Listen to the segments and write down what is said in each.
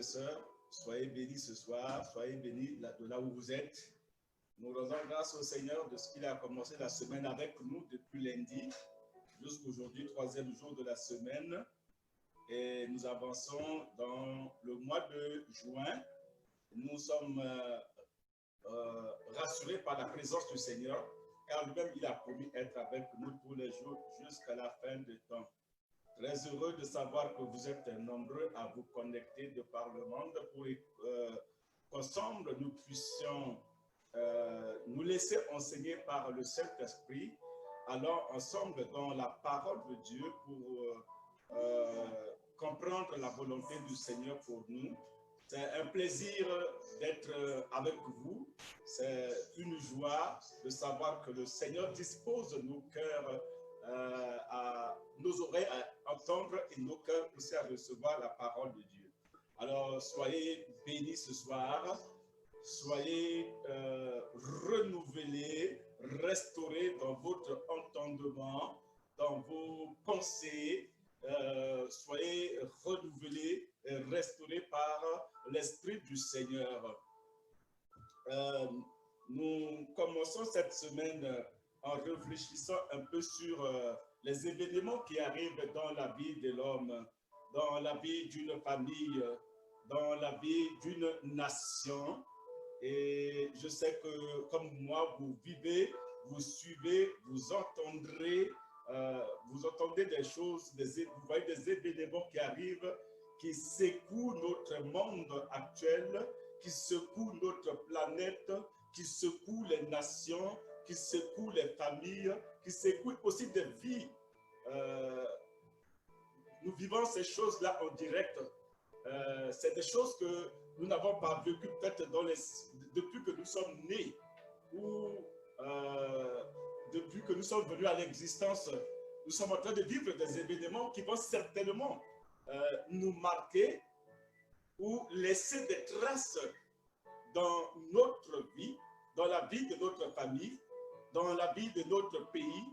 sœurs, soyez bénis ce soir, soyez bénis de là où vous êtes. Nous rendons grâce au Seigneur de ce qu'il a commencé la semaine avec nous depuis lundi jusqu'aujourd'hui, 3e jour de la semaine. Et nous avançons dans le mois de juin. Nous sommes rassurés par la présence du Seigneur, car lui-même, il a promis être avec nous tous les jours jusqu'à la fin du temps. Très heureux de savoir que vous êtes nombreux à vous connecter de par le monde pour qu'ensemble nous puissions nous laisser enseigner par le Saint-Esprit. Alors ensemble dans la parole de Dieu pour comprendre la volonté du Seigneur pour nous. C'est un plaisir d'être avec vous. C'est une joie de savoir que le Seigneur dispose nos cœurs nos oreilles à entendre et nos cœurs aussi à recevoir la parole de Dieu. Alors, soyez bénis ce soir, soyez renouvelés, restaurés dans votre entendement, dans vos pensées, soyez renouvelés et restaurés par l'Esprit du Seigneur. Nous commençons cette semaine en réfléchissant un peu sur les événements qui arrivent dans la vie de l'homme, dans la vie d'une famille, dans la vie d'une nation. Et je sais que comme moi, vous vivez, vous suivez, vous entendez des choses, vous voyez des événements qui arrivent, qui secouent notre monde actuel, qui secouent notre planète, qui secouent les nations, qui secouent les familles, qui secouent aussi des vies. Nous vivons ces choses-là en direct. C'est des choses que nous n'avons pas vécues peut-être depuis que nous sommes nés ou depuis que nous sommes venus à l'existence. Nous sommes en train de vivre des événements qui vont certainement nous marquer ou laisser des traces dans notre vie, dans la vie de notre famille, dans la vie de notre pays,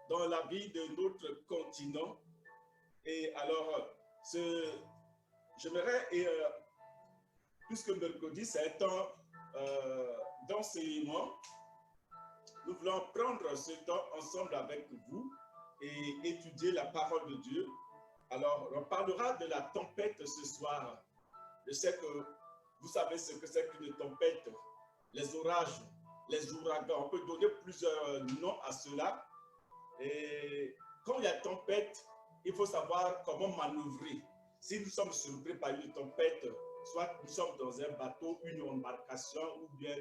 dans la vie de notre continent. Et alors, j'aimerais, puisque mercredi, c'est un temps d'enseignement, nous voulons prendre ce temps ensemble avec vous et étudier la parole de Dieu. Alors, on parlera de la tempête ce soir. Je sais que vous savez ce que c'est qu'une tempête, les orages, les ouragans. On peut donner plusieurs noms à cela. Et quand il y a tempête, il faut savoir comment manœuvrer. Si nous sommes surpris par une tempête, soit nous sommes dans un bateau, une embarcation ou bien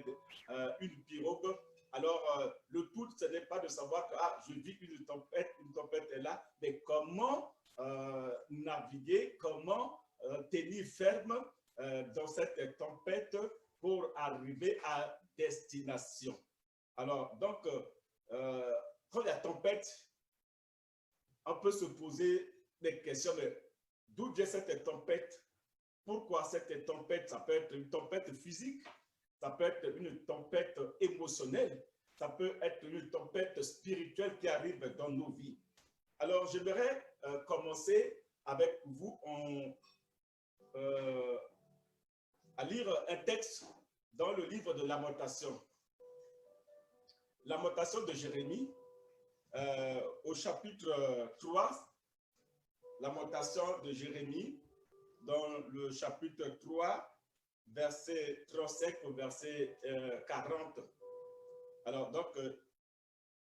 une pirogue, alors le tout, ce n'est pas de savoir que je vis une tempête est là, mais comment naviguer, comment tenir ferme dans cette tempête pour arriver à destination. Alors, donc, quand il y a tempête, on peut se poser des questions, mais d'où vient cette tempête? Pourquoi cette tempête? Ça peut être une tempête physique, ça peut être une tempête émotionnelle, ça peut être une tempête spirituelle qui arrive dans nos vies. Alors, j'aimerais commencer avec vous à lire un texte dans le livre de Lamentation. Lamentation de Jérémie, au chapitre 3, Lamentation de Jérémie, dans le chapitre 3, verset 35 au verset 40. Alors, donc,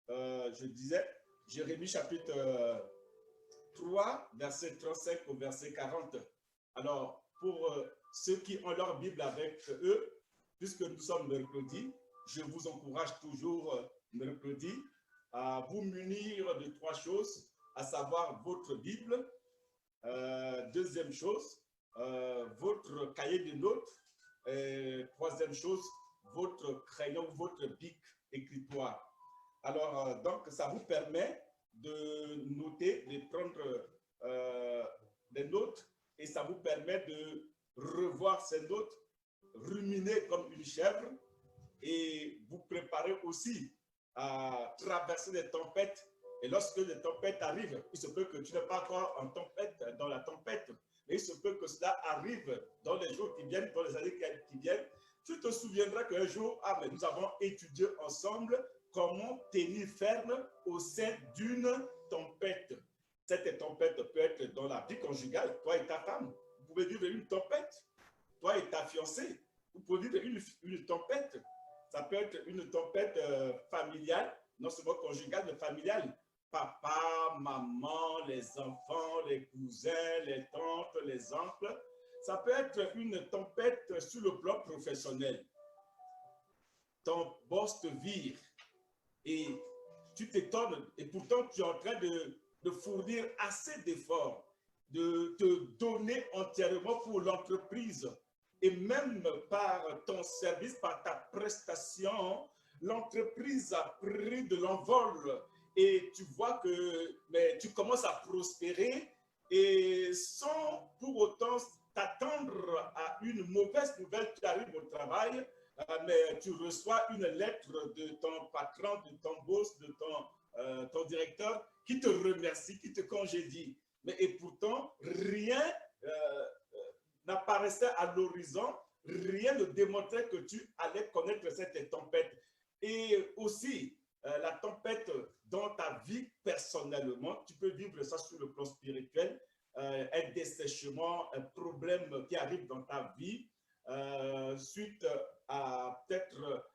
je disais, Jérémie chapitre 3, verset 35 au verset 40. Alors, pour ceux qui ont leur Bible avec eux, puisque nous sommes mercredi, je vous encourage toujours mercredi à vous munir de 3 choses, à savoir votre Bible, deuxième chose, votre cahier de notes, et troisième chose, votre crayon, votre bic écritoire. Alors, donc, ça vous permet de noter, de prendre des notes, et ça vous permet de revoir ces notes, ruminer comme une chèvre, et vous préparer aussi à traverser des tempêtes. Et lorsque les tempêtes arrivent, il se peut que tu n'es pas encore en tempête, dans la tempête, mais il se peut que cela arrive dans les jours qui viennent, dans les années qui viennent. Tu te souviendras qu'un jour, ah, mais nous avons étudié ensemble comment tenir ferme au sein d'une tempête. Cette tempête peut être dans la vie conjugale, toi et ta femme. Vous pouvez vivre une tempête, toi et ta fiancée. Vous pouvez vivre une tempête. Ça peut être une tempête familiale, non seulement conjugale, mais familiale. Papa, maman, les enfants, les cousins, les tantes, les oncles. Ça peut être une tempête sur le plan professionnel. Ton boss te vire et tu t'étonnes et pourtant tu es en train de fournir assez d'efforts, de te donner entièrement pour l'entreprise. Et même par ton service, par ta prestation, l'entreprise a pris de l'envol et tu vois que tu commences à prospérer et sans pour autant t'attendre à une mauvaise nouvelle. Tu arrives au travail, mais tu reçois une lettre de ton patron, de ton boss, de ton directeur qui te remercie, qui te congédie. Et pourtant, rien n'apparaissait à l'horizon, rien ne démontrait que tu allais connaître cette tempête. Et aussi, la tempête dans ta vie personnellement, tu peux vivre ça sur le plan spirituel, un dessèchement, un problème qui arrive dans ta vie, suite à peut-être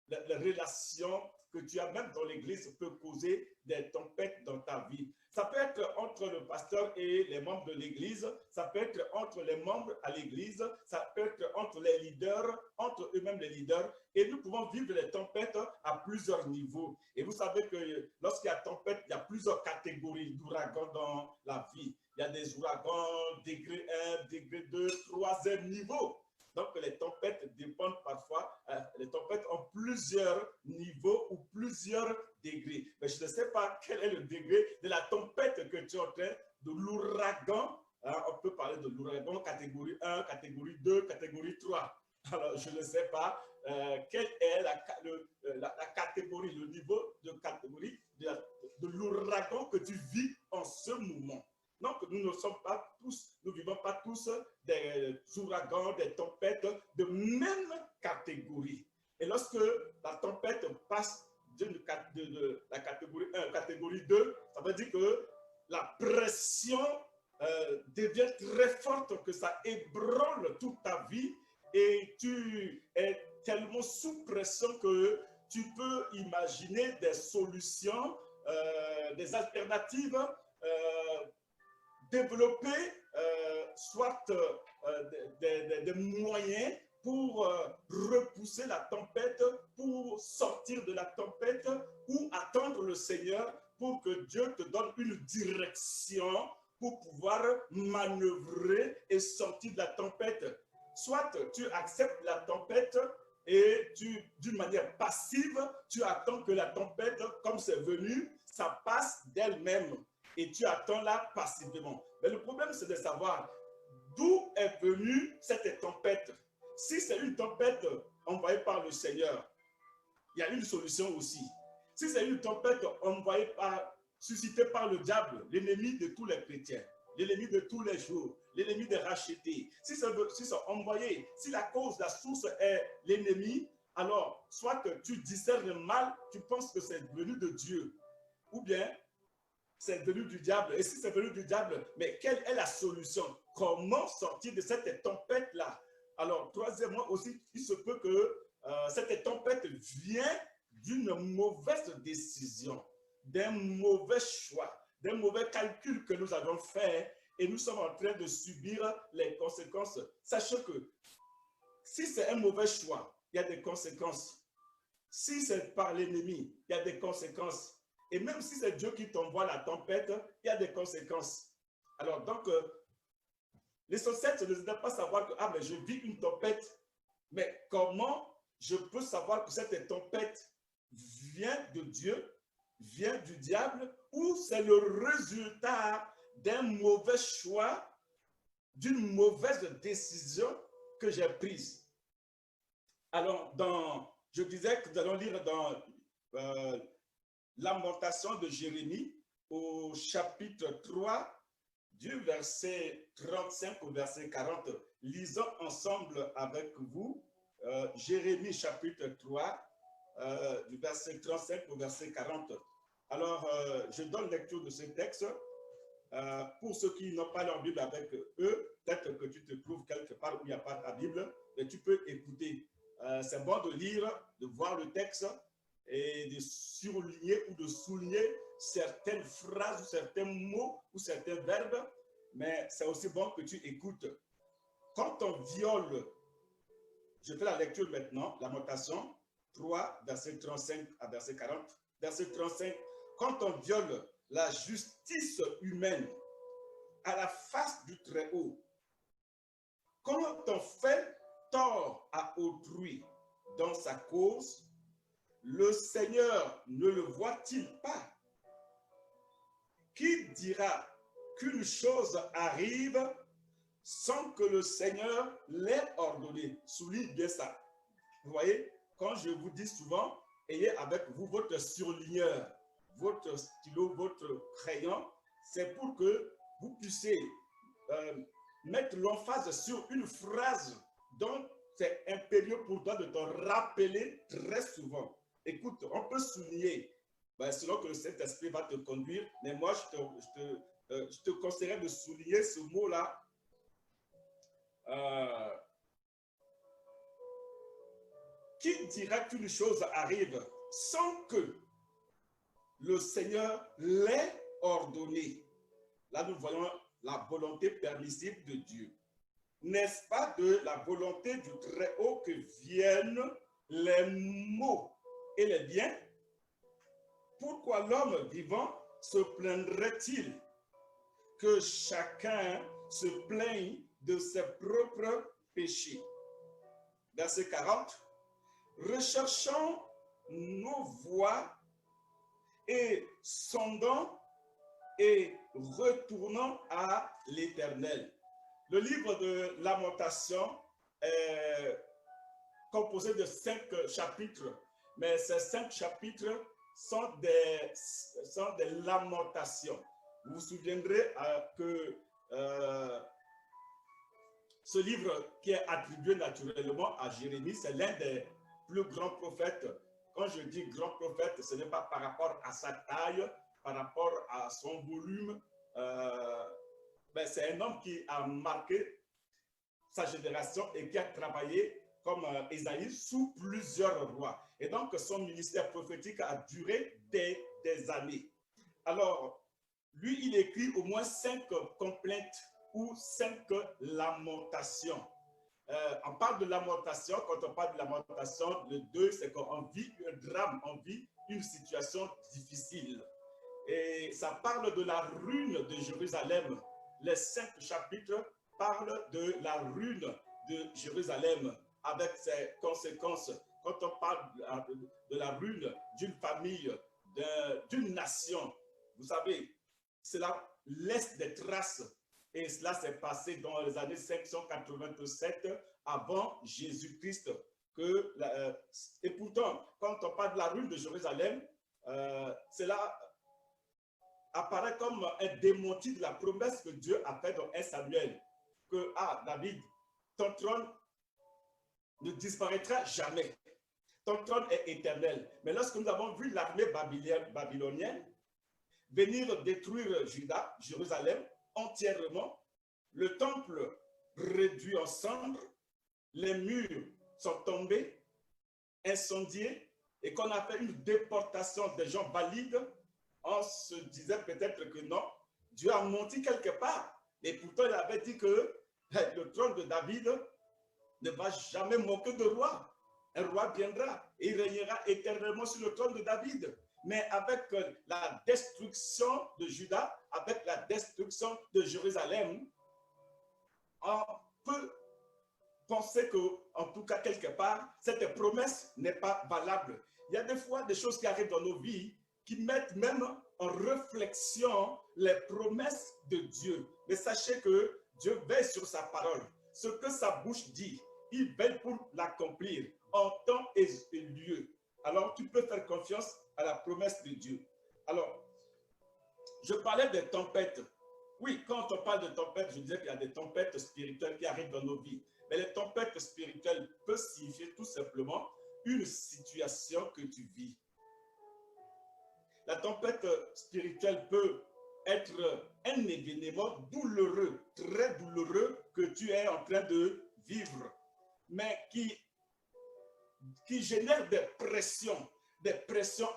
les relations que tu as même dans l'église peut causer des tempêtes dans ta vie. Ça peut être entre le pasteur et les membres de l'église, ça peut être entre les membres à l'église, ça peut être entre les leaders, entre eux-mêmes les leaders, et nous pouvons vivre les tempêtes à plusieurs niveaux. Et vous savez que lorsqu'il y a tempête, il y a plusieurs catégories d'ouragans dans la vie. Il y a des ouragans degré 1, degré 2, 3e niveau. Donc, les tempêtes dépendent parfois, les tempêtes ont plusieurs niveaux ou plusieurs degrés. Mais je ne sais pas quel est le degré de la tempête que tu es en train de l'ouragan. On peut parler de l'ouragan catégorie 1, catégorie 2, catégorie 3. Alors, je ne sais pas quelle est la catégorie, le niveau de catégorie de l'ouragan que tu vis en ce moment. Donc, nous ne sommes pas tous, nous ne vivons pas tous des ouragans, des tempêtes de même catégorie. Et lorsque la tempête passe de la catégorie 1 à la catégorie 2, ça veut dire que la pression devient très forte, que ça ébranle toute ta vie et tu es tellement sous pression que tu peux imaginer des solutions, des alternatives, développer soit des moyens pour repousser la tempête, pour sortir de la tempête ou attendre le Seigneur pour que Dieu te donne une direction pour pouvoir manœuvrer et sortir de la tempête. Soit tu acceptes la tempête et d'une manière passive, tu attends que la tempête, comme c'est venu, ça passe d'elle-même. Et tu attends là passivement. Mais le problème, c'est de savoir d'où est venue cette tempête. Si c'est une tempête envoyée par le Seigneur, il y a une solution aussi. Si c'est une tempête envoyée suscitée par le diable, l'ennemi de tous les chrétiens, l'ennemi de tous les jours, l'ennemi des rachetés, si c'est envoyé, si la cause, la source est l'ennemi, alors soit que tu discernes mal, tu penses que c'est venu de Dieu, ou bien c'est venu du diable. Et si c'est venu du diable, mais quelle est la solution? Comment sortir de cette tempête-là? Alors, troisièmement aussi, il se peut que cette tempête vienne d'une mauvaise décision, d'un mauvais choix, d'un mauvais calcul que nous avons fait et nous sommes en train de subir les conséquences. Sachez que si c'est un mauvais choix, il y a des conséquences. Si c'est par l'ennemi, il y a des conséquences. Et même si c'est Dieu qui t'envoie la tempête, il y a des conséquences. Alors donc, l'essentiel, c'est de ne pas savoir que mais je vis une tempête. Mais comment je peux savoir que cette tempête vient de Dieu, vient du diable, ou c'est le résultat d'un mauvais choix, d'une mauvaise décision que j'ai prise? Alors, je disais que nous allons lire dans Lamentation de Jérémie au chapitre 3 du verset 35 au verset 40. Lisons ensemble avec vous Jérémie chapitre 3, du verset 35 au verset 40. Alors, je donne lecture de ce texte. Pour ceux qui n'ont pas leur Bible avec eux, peut-être que tu te trouves quelque part où il n'y a pas ta Bible, mais tu peux écouter. C'est bon de lire, de voir le texte et de surligner ou de souligner certaines phrases, ou certains mots ou certains verbes, mais c'est aussi bon que tu écoutes. Quand on viole, je fais la lecture maintenant, Lamentation 3, verset 35 à verset 40. Verset 35, quand on viole la justice humaine à la face du Très-Haut, quand on fait tort à autrui dans sa cause, le Seigneur ne le voit-il pas? Qui dira qu'une chose arrive sans que le Seigneur l'ait ordonné? Souligne bien ça. Vous voyez, quand je vous dis souvent, ayez avec vous votre surligneur, votre stylo, votre crayon, c'est pour que vous puissiez mettre l'emphase sur une phrase dont c'est impérieux pour toi de te rappeler très souvent. Écoute, on peut souligner, selon que le Saint-Esprit va te conduire, mais moi, je te conseillerais de souligner ce mot-là. Qui dira qu'une chose arrive sans que le Seigneur l'ait ordonné? Là, nous voyons la volonté permissive de Dieu. N'est-ce pas de la volonté du Très-Haut que viennent les maux et les biens? Pourquoi l'homme vivant se plaindrait-il? Que chacun se plaigne de ses propres péchés. Verset 40. Recherchons nos voies et sondons et retournons à l'Éternel. Le livre de Lamentation est composé de 5 chapitres, mais ces 5 chapitres sont des lamentations. Vous vous souviendrez que ce livre qui est attribué naturellement à Jérémie, c'est l'un des plus grands prophètes. Quand je dis grand prophète, ce n'est pas par rapport à sa taille, par rapport à son volume. C'est un homme qui a marqué sa génération et qui a travaillé comme Ésaïe sous plusieurs rois. Et donc, son ministère prophétique a duré des années. Alors, lui, il écrit au moins 5 complaintes ou 5 lamentations. On parle de lamentation, quand on parle de lamentation, le 2, c'est qu'on vit un drame, on vit une situation difficile. Et ça parle de la ruine de Jérusalem. Les 5 chapitres parlent de la ruine de Jérusalem avec ses conséquences. Quand on parle de la ruine d'une famille, d'une nation, vous savez, cela laisse des traces. Et cela s'est passé dans les années 587 avant Jésus-Christ. Et pourtant, quand on parle de la ruine de Jérusalem, cela apparaît comme un démenti de la promesse que Dieu a faite dans 1 Samuel. Que, David, ton trône ne disparaîtra jamais. Ton trône est éternel. Mais lorsque nous avons vu l'armée babylonienne venir détruire Juda, Jérusalem, entièrement, le temple réduit en cendres, les murs sont tombés, incendiés, et qu'on a fait une déportation des gens valides, on se disait peut-être que non, Dieu a menti quelque part. Et pourtant, il avait dit que le trône de David ne va jamais manquer de roi. Un roi viendra et il régnera éternellement sur le trône de David. Mais avec la destruction de Juda, avec la destruction de Jérusalem, on peut penser que, en tout cas quelque part, cette promesse n'est pas valable. Il y a des fois des choses qui arrivent dans nos vies qui mettent même en réflexion les promesses de Dieu. Mais sachez que Dieu veille sur sa parole. Ce que sa bouche dit, il veille pour l'accomplir en temps et lieu. Alors, tu peux faire confiance à la promesse de Dieu. Alors, je parlais des tempêtes. Oui, quand on parle de tempête, je disais qu'il y a des tempêtes spirituelles qui arrivent dans nos vies. Mais les tempêtes spirituelles peuvent signifier tout simplement une situation que tu vis. La tempête spirituelle peut être un événement douloureux, très douloureux, que tu es en train de vivre, mais qui génère des pressions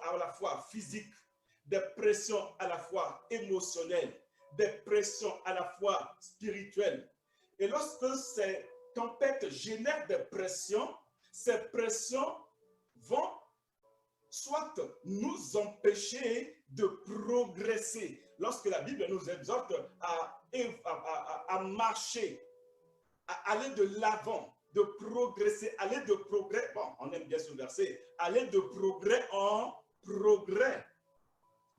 à la fois physiques, des pressions à la fois émotionnelles, des pressions à la fois spirituelles. Et lorsque ces tempêtes génèrent des pressions, ces pressions vont soit nous empêcher de progresser. Lorsque la Bible nous exhorte à marcher, à aller de l'avant, de progresser, aller de progrès, bon, on aime bien ce verset, aller de progrès en progrès.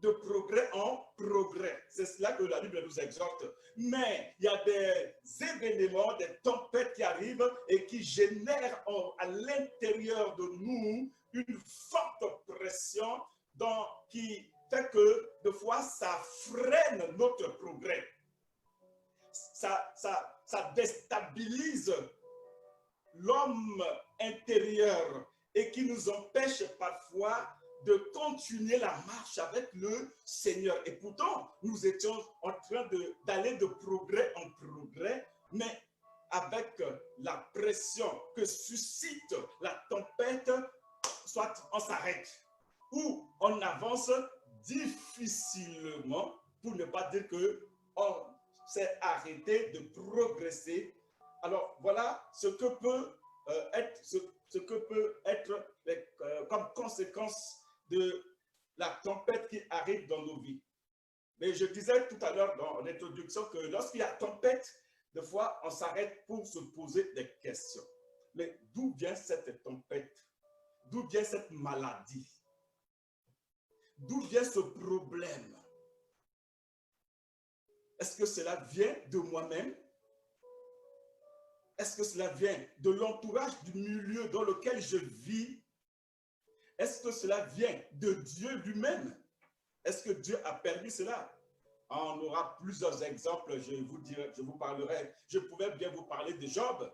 De progrès en progrès. C'est cela que la Bible nous exhorte. Mais il y a des événements, des tempêtes qui arrivent et qui génèrent à l'intérieur de nous une forte pression qui fait que, de fois, ça freine notre progrès. Ça déstabilise l'homme intérieur et qui nous empêche parfois de continuer la marche avec le Seigneur. Et pourtant, nous étions en train d'aller de progrès en progrès, mais avec la pression que suscite la tempête, soit on s'arrête ou on avance difficilement, pour ne pas dire qu'on s'est arrêté de progresser. Alors voilà ce que peut être comme conséquence de la tempête qui arrive dans nos vies. Mais je disais tout à l'heure dans l'introduction que lorsqu'il y a tempête, des fois on s'arrête pour se poser des questions. Mais d'où vient cette tempête? D'où vient cette maladie? D'où vient ce problème? Est-ce que cela vient de moi-même? Est-ce que cela vient de l'entourage du milieu dans lequel je vis? Est-ce que cela vient de Dieu lui-même? Est-ce que Dieu a permis cela? On aura plusieurs exemples, je vous parlerai. Je pouvais bien vous parler de Job.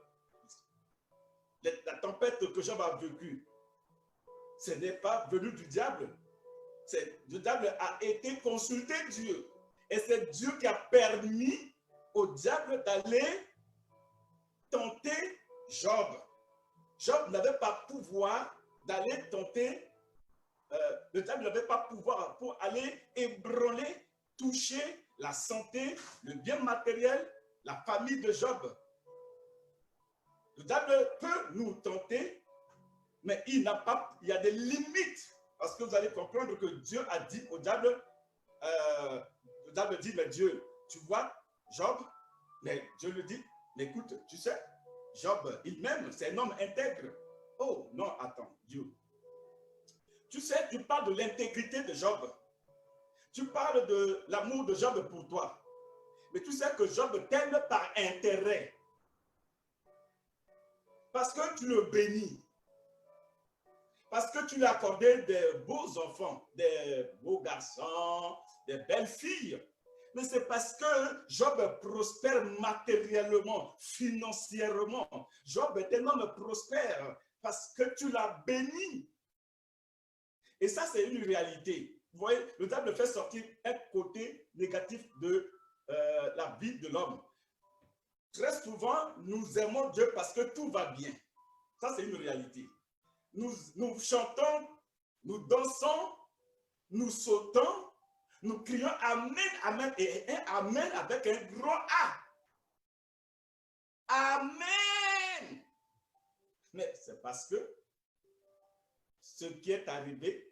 La tempête que Job a vécue, ce n'est pas venu du diable. Le diable a été consulté Dieu. Et c'est Dieu qui a permis au diable d'aller tenter Job. Job n'avait pas pouvoir d'aller tenter, le diable n'avait pas pouvoir pour aller ébranler, toucher la santé, le bien matériel, la famille de Job. Le diable peut nous tenter, mais il y a des limites. Parce que vous allez comprendre que Dieu a dit au diable, le diable dit, mais Dieu, tu vois, Job, mais Dieu lui dit, mais écoute, tu sais, Job, il m'aime, c'est un homme intègre. Oh, non, attends, Dieu. Tu sais, tu parles de l'intégrité de Job. Tu parles de l'amour de Job pour toi. Mais tu sais que Job t'aime par intérêt. Parce que tu le bénis. Parce que tu lui as accordé des beaux enfants, des beaux garçons, des belles filles. Mais c'est parce que Job prospère matériellement, financièrement. Job est un homme prospère parce que tu l'as béni. Et ça, c'est une réalité. Vous voyez, le diable fait sortir un côté négatif de la vie de l'homme. Très souvent, nous aimons Dieu parce que tout va bien. Ça, c'est une réalité. Nous chantons, nous dansons, nous sautons, nous crions Amen, Amen, et un Amen avec un grand A. Amen. Mais c'est parce que ce qui est arrivé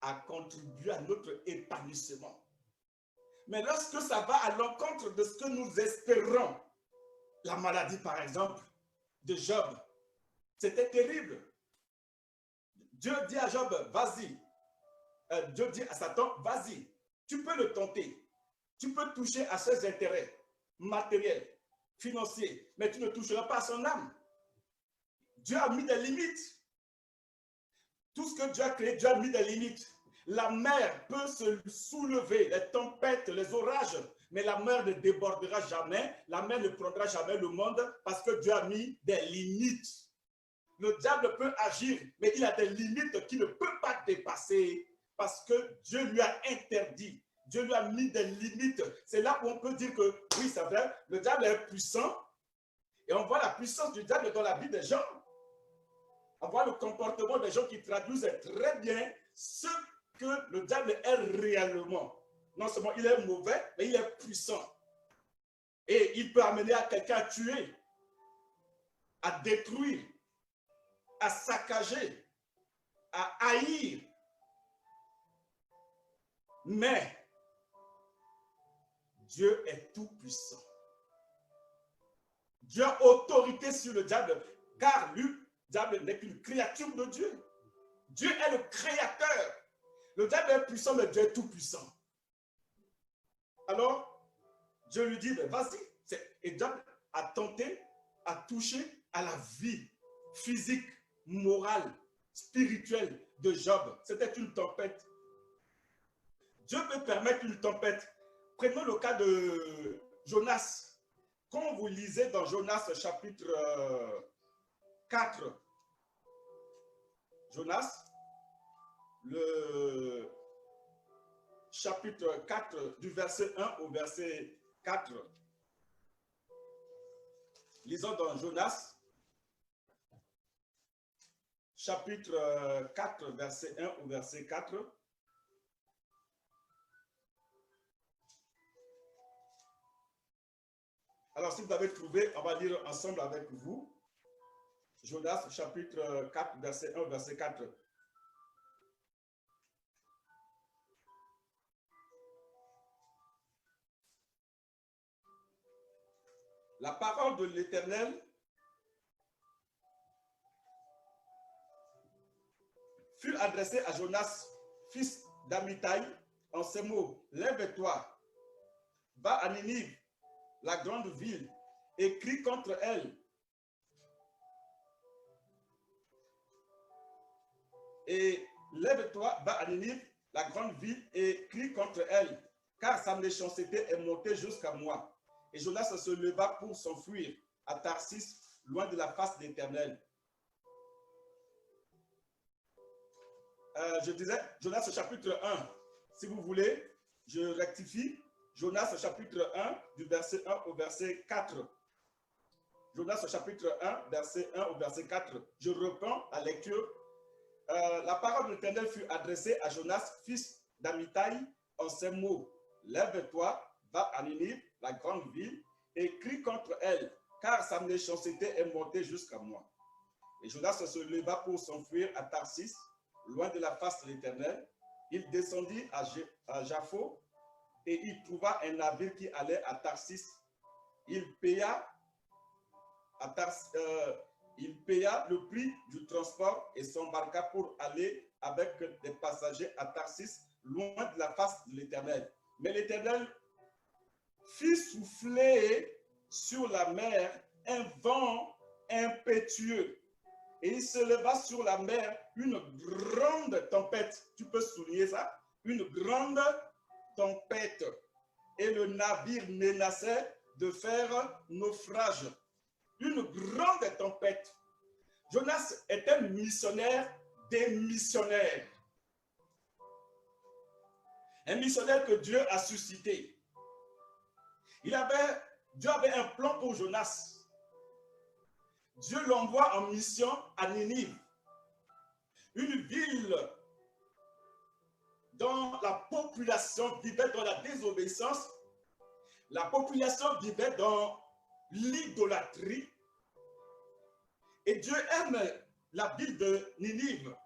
a contribué à notre épanouissement. Mais lorsque ça va à l'encontre de ce que nous espérons, la maladie par exemple de Job, c'était terrible. Dieu dit à Job, vas-y. Dieu dit à Satan, vas-y. Tu peux le tenter. Tu peux toucher à ses intérêts matériels, financiers, mais tu ne toucheras pas à son âme. Dieu a mis des limites. Tout ce que Dieu a créé, Dieu a mis des limites. La mer peut se soulever, les tempêtes, les orages Mais la mer ne débordera jamais, la mer ne prendra jamais le monde parce que Dieu a mis des limites. Le diable peut agir, mais il a des limites qu'il ne peut pas dépasser parce que Dieu lui a interdit. Dieu lui a mis des limites. C'est là où on peut dire que, oui, c'est vrai, le diable est puissant et on voit la puissance du diable dans la vie des gens. On voit le comportement des gens qui traduisent très bien ce que le diable est réellement. Non seulement il est mauvais, mais il est puissant. Et il peut amener à quelqu'un à tuer, à détruire, à saccager, à haïr. Mais Dieu est tout puissant. Dieu a autorité sur le diable, car lui, le diable n'est qu'une créature de Dieu. Dieu est le créateur. Le diable est puissant, mais Dieu est tout puissant. Alors, Dieu lui dit, vas-y. Et Dieu a tenté, a touché à la vie physique, morale, spirituelle de Job. C'était une tempête. Dieu peut permettre une tempête. Prenons le cas de Jonas. Quand vous lisez dans Jonas chapitre 4, Jonas, le chapitre 4 du verset 1 au verset 4. Lisons dans Jonas, chapitre 4, verset 1 au verset 4. Alors, si vous avez trouvé, on va lire ensemble avec vous. Jonas, chapitre 4, verset 1 au verset 4. La parole de l'Éternel fut adressée à Jonas, fils d'Amittai, en ces mots: lève-toi, va à Ninive, la grande ville, et crie contre elle. Et lève-toi, va à Ninive, la grande ville, et crie contre elle, car sa méchanceté est montée jusqu'à moi. Et Jonas se leva pour s'enfuir à Tarsis, loin de la face de l'Éternel. Je disais, Jonas chapitre 1, si vous voulez, je rectifie. Jonas chapitre 1, du verset 1 au verset 4. Jonas chapitre 1, verset 1 au verset 4. Je reprends la lecture. La parole de l'Éternel fut adressée à Jonas, fils d'Amittai, en ces mots: lève-toi, va à Ninive, la grande ville, et crie contre elle, car sa méchanceté est montée jusqu'à moi. Et Jonas se leva pour s'enfuir à Tarsis, loin de la face de l'Éternel. Il descendit à Jaffo, et il trouva un navire qui allait à Tarsis. Il paya le prix du transport et s'embarqua pour aller avec des passagers à Tarsis, loin de la face de l'Éternel. Mais l'Éternel fit souffler sur la mer un vent impétueux, et il se leva sur la mer une grande tempête. Tu peux souligner ça? Une grande tempête. Et le navire menaçait de faire naufrage. Une grande tempête. Jonas était missionnaire des missionnaires. Un missionnaire que Dieu a suscité. Dieu avait un plan pour Jonas. Dieu l'envoie en mission à Ninive, une ville dont la population vivait dans la désobéissance, la population vivait dans l'idolâtrie. Et Dieu aime la ville de Ninive.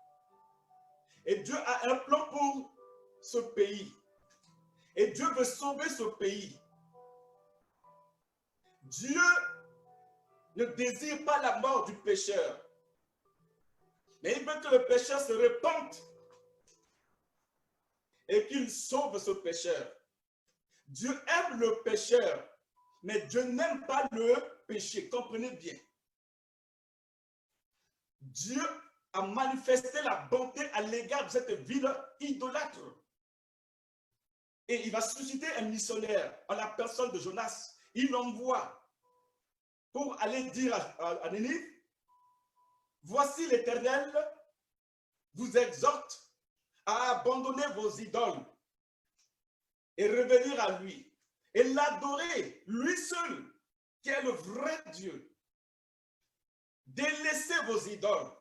Et Dieu a un plan pour ce pays. Et Dieu veut sauver ce pays. Dieu ne désire pas la mort du pécheur, mais il veut que le pécheur se repente et qu'il sauve ce pécheur. Dieu aime le pécheur, mais Dieu n'aime pas le péché. Comprenez bien. Dieu a manifesté la bonté à l'égard de cette ville idolâtre. Et il va susciter un missionnaire en la personne de Jonas. Il l'envoie pour aller dire à Ninive, voici l'Éternel vous exhorte à abandonner vos idoles et revenir à lui et l'adorer, lui seul, qui est le vrai Dieu. Délaissez vos idoles.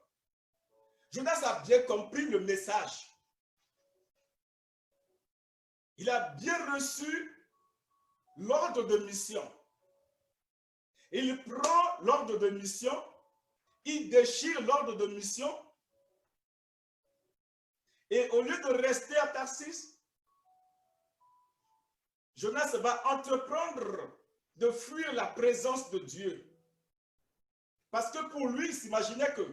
Jonas a bien compris le message. Il a bien reçu l'ordre de mission. Il prend l'ordre de mission, il déchire l'ordre de mission, et au lieu de rester à Tarsis, Jonas va entreprendre de fuir la présence de Dieu. Parce que pour lui, il s'imaginait que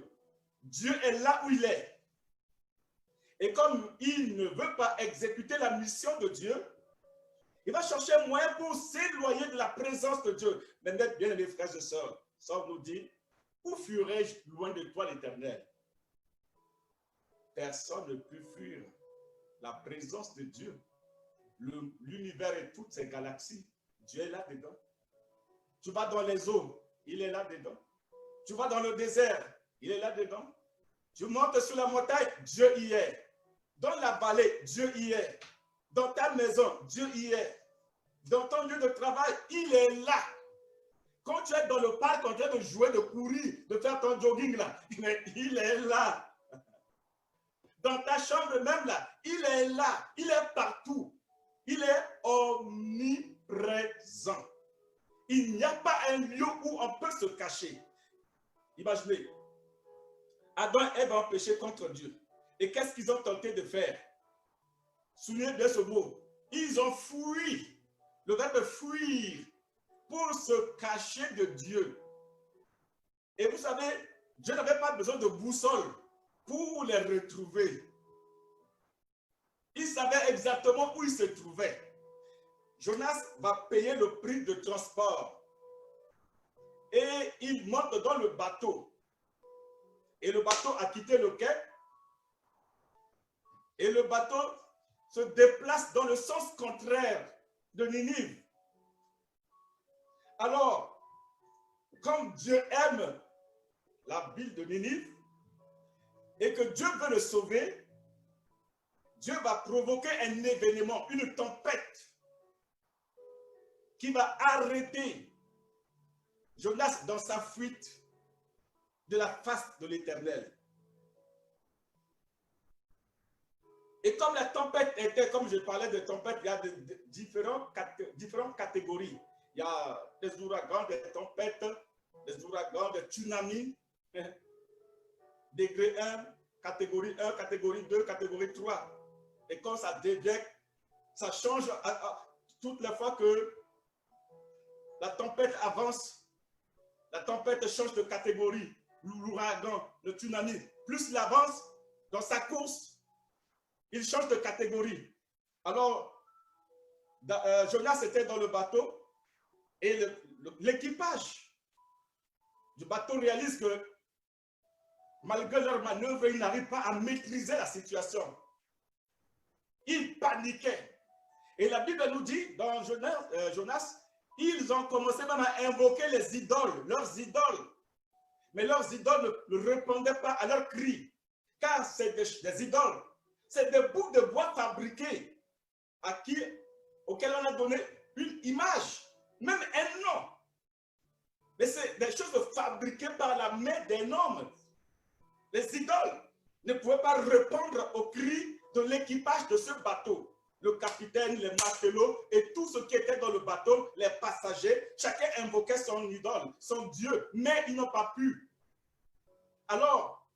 Dieu est là où il est. Et comme il ne veut pas exécuter la mission de Dieu, il va chercher un moyen pour s'éloigner de la présence de Dieu. Mais bien aimés frères et sœurs, ça nous dit, où fuirai-je loin de toi l'Éternel? Personne ne peut fuir la présence de Dieu. L'univers et toutes ses galaxies, Dieu est là-dedans. Tu vas dans les eaux, il est là-dedans. Tu vas dans le désert, il est là-dedans. Tu montes sur la montagne, Dieu y est. Dans la vallée, Dieu y est. Dans ta maison, Dieu y est. Dans ton lieu de travail, il est là. Quand tu es dans le parc en train de jouer, de courir, de faire ton jogging là, il est là. Dans ta chambre même là, il est là. Il est partout. Il est omniprésent. Il n'y a pas un lieu où on peut se cacher. Imaginez, Adam et Ève ont péché contre Dieu. Et qu'est-ce qu'ils ont tenté de faire? Souvenez bien ce mot. Ils ont fui. Le verbe fuir pour se cacher de Dieu. Et vous savez, Dieu n'avait pas besoin de boussole pour les retrouver. Il savait exactement où il se trouvait. Jonas va payer le prix de transport. Et il monte dans le bateau. Et le bateau a quitté le quai. Et le bateau se déplace dans le sens contraire de Ninive. Alors, comme Dieu aime la ville de Ninive et que Dieu veut le sauver, Dieu va provoquer un événement, une tempête qui va arrêter Jonas dans sa fuite de la face de l'Éternel. Et comme la tempête était, comme je parlais de tempête, il y a différentes catégories. Il y a des ouragans, des tempêtes, des ouragans, des tsunamis, degré 1, catégorie 2, catégorie 3. Et quand ça devient, ça change toutes les fois que la tempête avance, la tempête change de catégorie. L'ouragan, le tsunami, plus il avance dans sa course, il change de catégorie. Alors, Jonas était dans le bateau et l'équipage du bateau réalise que malgré leur manœuvre, ils n'arrivent pas à maîtriser la situation. Ils paniquaient. Et la Bible nous dit, dans Jonas, ils ont commencé même à invoquer les idoles, leurs idoles. Mais leurs idoles ne répondaient pas à leurs cris, car c'est des idoles. C'est des bouts de bois fabriqués auxquels on a donné une image, même un nom. Mais c'est des choses fabriquées par la main d'un homme. Les idoles ne pouvaient pas répondre aux cris de l'équipage de ce bateau. Le capitaine, les matelots et tout ce qui était dans le bateau, les passagers, chacun invoquait son idole, son Dieu, mais ils n'ont pas pu. Alors,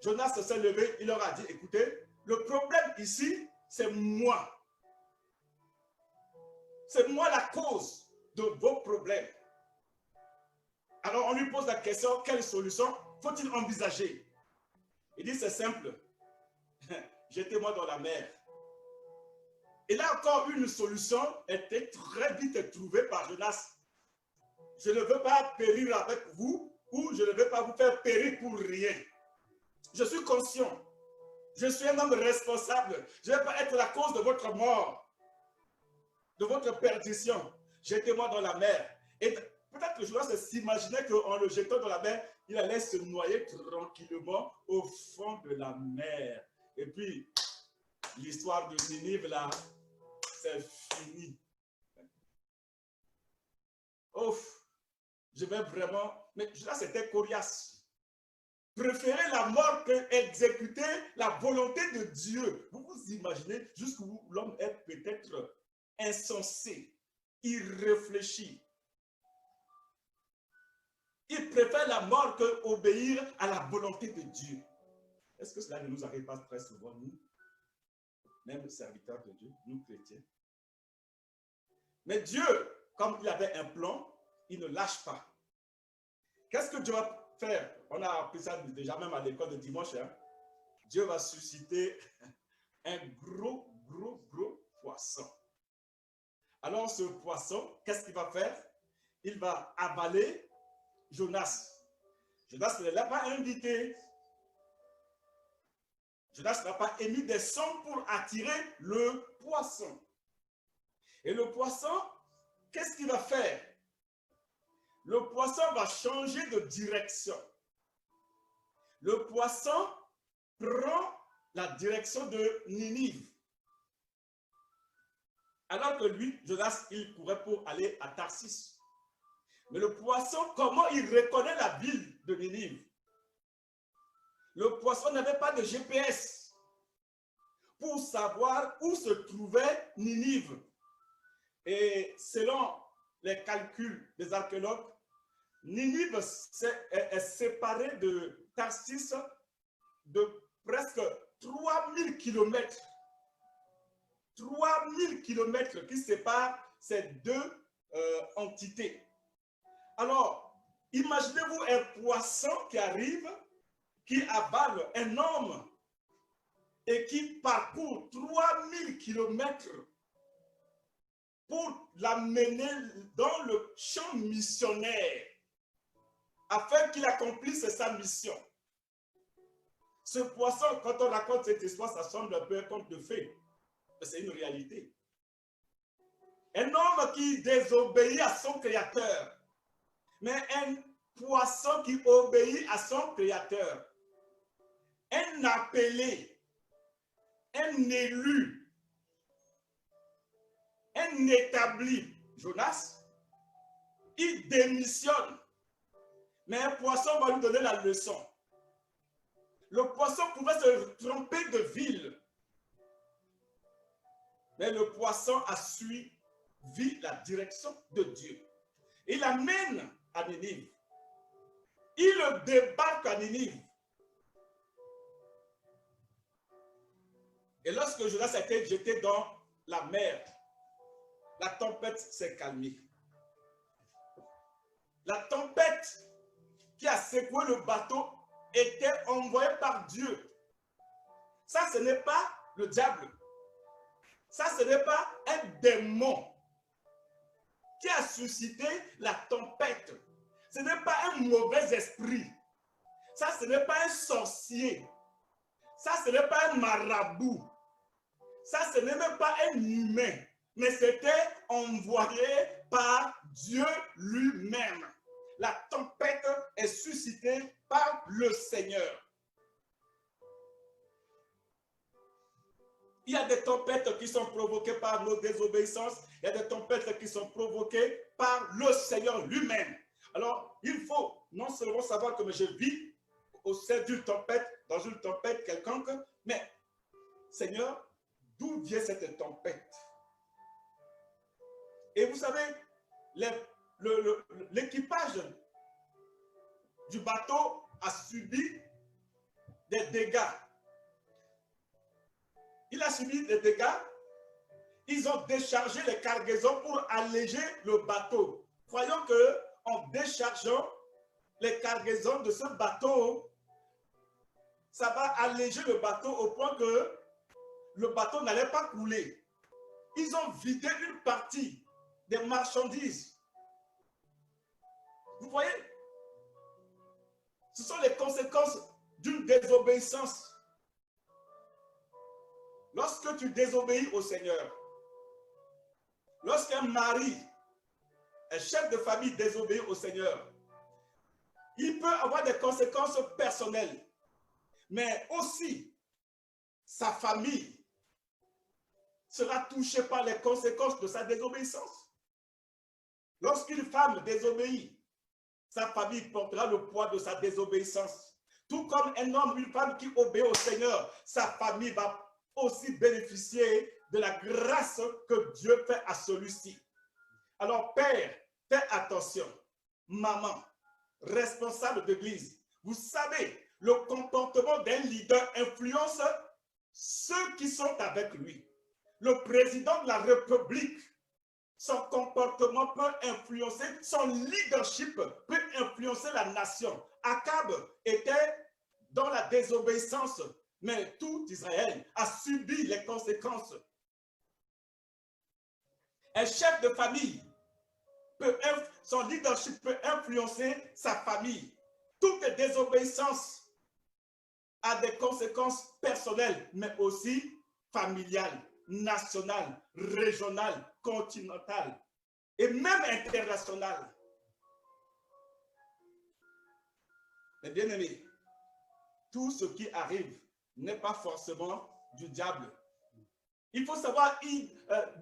Jonas s'est levé, il leur a dit, écoutez, le problème ici, c'est moi. C'est moi la cause de vos problèmes. Alors, on lui pose la question, quelle solution faut-il envisager? Il dit, c'est simple. Jetez-moi dans la mer. Et là encore, une solution était très vite trouvée par Jonas. Je ne veux pas périr avec vous, ou je ne veux pas vous faire périr pour rien. Je suis conscient. Je suis un homme responsable. Je ne vais pas être la cause de votre mort. de votre perdition, jetez-moi dans la mer. Et peut-être que Jonas s'imaginait qu'en le jetant dans la mer, il allait se noyer tranquillement au fond de la mer. Et puis, l'histoire de Ninive, là, c'est fini. Ouf, je vais vraiment... Mais là, c'était coriace. Préférer la mort que exécuter la volonté de Dieu. Vous vous imaginez jusqu'où l'homme est peut-être insensé, irréfléchi. Il préfère la mort que obéir à la volonté de Dieu. Est-ce que cela ne nous arrive pas très souvent, nous, même serviteurs de Dieu, nous chrétiens? Mais Dieu, comme il avait un plan, il ne lâche pas. Qu'est-ce que Dieu va faire? On a appris ça déjà même à l'école de dimanche. Hein? Dieu va susciter un gros poisson. Alors ce poisson, qu'est-ce qu'il va faire? Il va avaler Jonas. Jonas ne l'a pas invité. Jonas n'a pas émis des sons pour attirer le poisson. Et le poisson, qu'est-ce qu'il va faire? Le poisson va changer de direction. Le poisson prend la direction de Ninive. Alors que lui, Jonas, il courait pour aller à Tarsis. Mais le poisson, comment il reconnaît la ville de Ninive? Le poisson n'avait pas de GPS pour savoir où se trouvait Ninive. Et selon les calculs des archéologues, Ninive est séparée de Tarsis de presque 3000 km. 3000 km qui séparent ces deux entités. Alors, imaginez-vous un poisson qui arrive, qui avale un homme et qui parcourt 3000 km pour l'amener dans le champ missionnaire afin qu'il accomplisse sa mission. Ce poisson, quand on raconte cette histoire, ça semble un peu un conte de fées, mais c'est une réalité. Un homme qui désobéit à son créateur, mais un poisson qui obéit à son créateur, un appelé, un élu, un établi, Jonas, il démissionne, mais un poisson va lui donner la leçon. Le poisson pouvait se tromper de ville, mais le poisson a suivi la direction de Dieu. Il l'amène à Ninive. Il débarque à Ninive. Et lorsque Jonas a été jeté dans la mer, la tempête s'est calmée. La tempête qui a secoué le bateau était envoyée par Dieu. Ça, ce n'est pas le diable. Ça, ce n'est pas un démon qui a suscité la tempête. Ce n'est pas un mauvais esprit. Ça, ce n'est pas un sorcier. Ça, ce n'est pas un marabout. Ça, ce n'est même pas un humain. Mais c'était envoyé par Dieu lui-même. La tempête est suscitée par le Seigneur. Il y a des tempêtes qui sont provoquées par nos désobéissances. Il y a des tempêtes qui sont provoquées par le Seigneur lui-même. Alors, il faut non seulement savoir que je vis au sein d'une tempête, dans une tempête quelconque, mais Seigneur, d'où vient cette tempête? Et vous savez, l'équipage du bateau a subi des dégâts. Il a subi des dégâts. Ils ont déchargé les cargaisons pour alléger le bateau. Croyons qu'en déchargeant les cargaisons de ce bateau, ça va alléger le bateau au point que le bateau n'allait pas couler. Ils ont vidé une partie des marchandises. Vous voyez? Ce sont les conséquences d'une désobéissance. Lorsque tu désobéis au Seigneur, lorsqu'un mari, un chef de famille désobéit au Seigneur, il peut avoir des conséquences personnelles, mais aussi sa famille sera touchée par les conséquences de sa désobéissance. Lorsqu'une femme désobéit, sa famille portera le poids de sa désobéissance. Tout comme un homme ou une femme qui obéit au Seigneur, sa famille va aussi bénéficier de la grâce que Dieu fait à celui-ci. Alors, père, fais attention. Maman, responsable d'église, vous savez, le comportement d'un leader influence ceux qui sont avec lui. Le président de la République, son comportement peut influencer, son leadership peut influencer la nation. Akab était dans la désobéissance, mais tout Israël a subi les conséquences. Un chef de famille, son leadership peut influencer sa famille. Toute désobéissance a des conséquences personnelles, mais aussi familiales, nationales, régionales, continentales et même internationales. Mais bien aimés, tout ce qui arrive n'est pas forcément du diable. Il faut savoir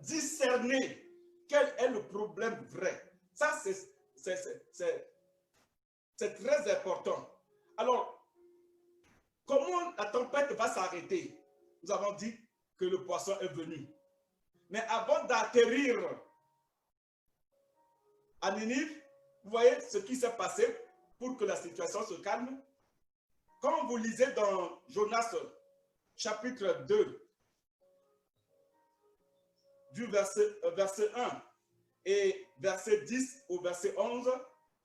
discerner quel est le problème vrai. Ça, c'est très important. Alors, comment la tempête va s'arrêter? Nous avons dit que le poisson est venu. Mais avant d'atterrir à Ninive, vous voyez ce qui s'est passé pour que la situation se calme. Quand vous lisez dans Jonas chapitre 2, du verset 1 et verset 10 au verset 11,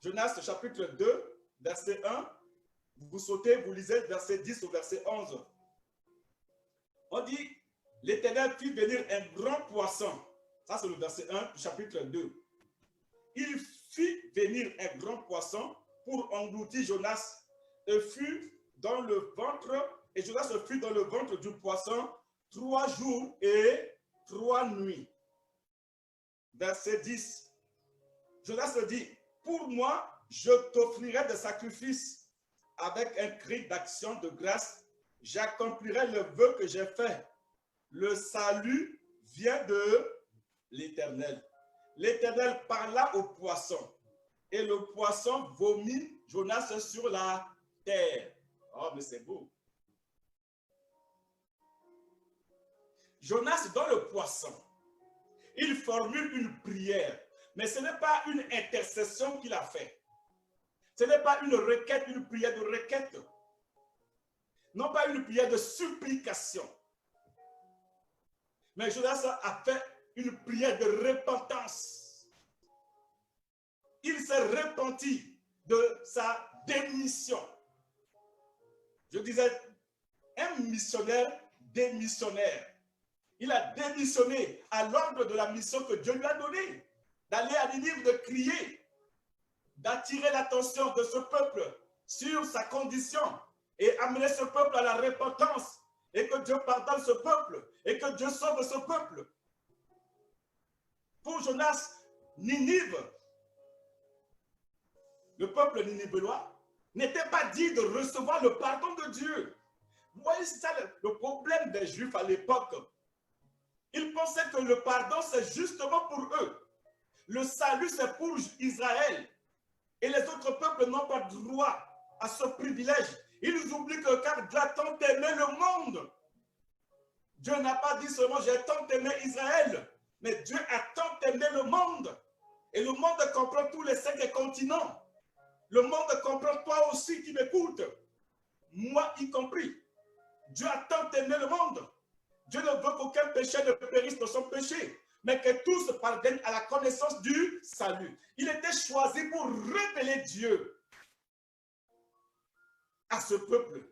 Jonas chapitre 2, verset 1, vous sautez, vous lisez verset 10 au verset 11. On dit, l'Éternel fit venir un grand poisson. Ça, c'est le verset 1 du chapitre 2. Il fit venir un grand poisson pour engloutir Jonas et fut dans le ventre, et Jonas fut dans le ventre du poisson 3 jours et 3 nuits. Verset 10. Jonas dit, pour moi, je t'offrirai des sacrifices avec un cri d'action de grâce. J'accomplirai le vœu que j'ai fait. Le salut vient de l'Éternel. L'Éternel parla au poisson et le poisson vomit Jonas sur la terre. Oh, mais c'est beau. Jonas, dans le poisson, il formule une prière, mais ce n'est pas une intercession qu'il a fait. Ce n'est pas une requête, une prière de requête. Non pas une prière de supplication. Mais Jonas a fait une prière de repentance. Il s'est repenti de sa démission. Je disais, un missionnaire démissionnaire. Il a démissionné à l'ordre de la mission que Dieu lui a donnée, d'aller à Ninive, de crier, d'attirer l'attention de ce peuple sur sa condition et amener ce peuple à la repentance et que Dieu pardonne ce peuple et que Dieu sauve ce peuple. Pour Jonas, Ninive, le peuple ninivélois, n'était pas dit de recevoir le pardon de Dieu. Vous voyez, c'est ça le problème des Juifs à l'époque. Ils pensaient que le pardon, c'est justement pour eux. Le salut, c'est pour Israël. Et les autres peuples n'ont pas droit à ce privilège. Ils oublient que car Dieu a tant aimé le monde. Dieu n'a pas dit seulement j'ai tant aimé Israël, mais Dieu a tant aimé le monde. Et le monde comprend tous les 5 continents. Le monde comprend toi aussi qui m'écoutes, moi y compris. Dieu a tant aimé le monde. Dieu ne veut qu'aucun péché ne périsse de son péché, mais que tous parviennent à la connaissance du salut. Il était choisi pour révéler Dieu à ce peuple.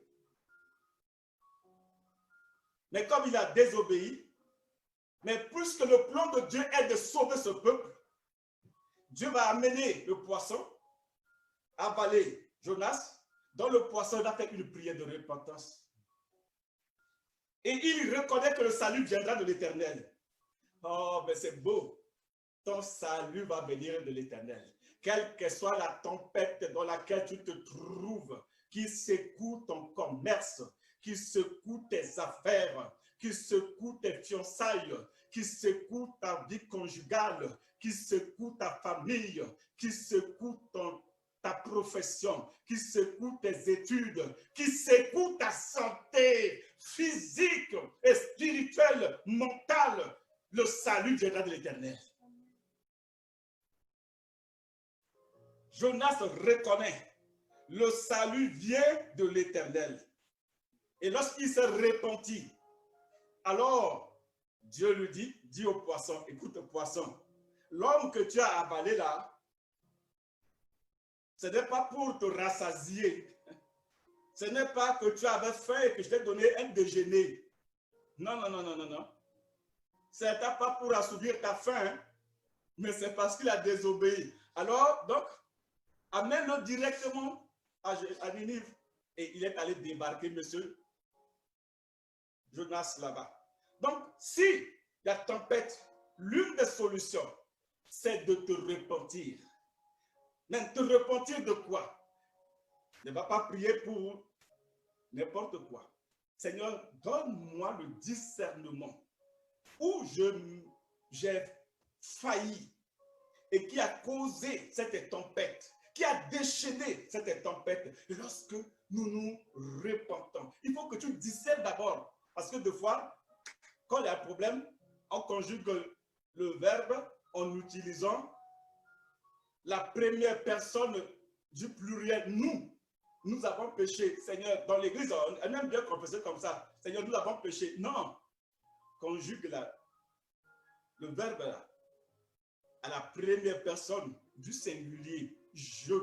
Mais comme il a désobéi, mais puisque le plan de Dieu est de sauver ce peuple, Dieu va amener le poisson, avaler Jonas. Dans le poisson, il a fait une prière de repentance. Et il reconnaît que le salut viendra de l'Éternel. Oh, mais c'est beau. ton salut va venir de l'Éternel. Quelle que soit la tempête dans laquelle tu te trouves, qui secoue ton commerce, qui secoue tes affaires, qui secoue tes fiançailles, qui secoue ta vie conjugale, qui secoue ta famille, qui secoue ta profession, qui secoue tes études, qui secoue ta santé physique et spirituelle, mentale, le salut viendra de l'Éternel. Jonas reconnaît, le salut vient de l'Éternel. Et lorsqu'il s'est repenti, alors Dieu lui dit, dis au poisson, écoute poisson, l'homme que tu as avalé là, ce n'est pas pour te rassasier. Ce n'est pas que tu avais faim et que je t'ai donné un déjeuner. Non, non, non, non, non, non. Ce n'est pas pour assouvir ta faim, mais c'est parce qu'il a désobéi. Alors, donc, amène-le directement à Ninive. Et il est allé débarquer, monsieur Jonas là-bas. Donc, si la tempête, l'une des solutions, c'est de te repentir. Mais te repentir de quoi? Ne va pas prier pour n'importe quoi. Seigneur, donne-moi le discernement où j'ai failli et qui a causé cette tempête, qui a déchaîné cette tempête. Lorsque nous nous repentons, il faut que tu discernes d'abord. Parce que des fois, quand il y a un problème, on conjugue le verbe en utilisant la première personne du pluriel. Nous avons péché. Seigneur, dans l'église, on aime bien confesser comme ça. Seigneur, nous avons péché. Non. Conjugue le verbe là, à la première personne du singulier. Je.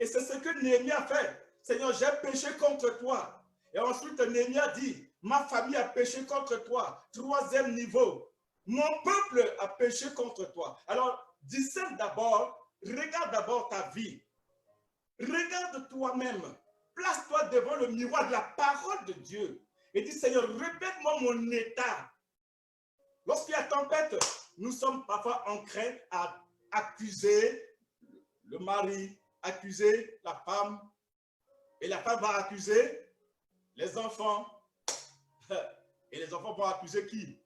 Et c'est ce que Néhémie a fait. Seigneur, j'ai péché contre toi. Et ensuite, Néhémie a dit, ma famille a péché contre toi. Troisième niveau, mon peuple a péché contre toi. Alors, discerne d'abord, regarde d'abord ta vie. Regarde toi-même. Place-toi devant le miroir de la parole de Dieu. Et dis, Seigneur, répète-moi mon état. Lorsqu'il y a tempête, nous sommes parfois enclins à accuser le mari, accuser la femme. Et la femme va accuser les enfants. Et les enfants vont accuser qui?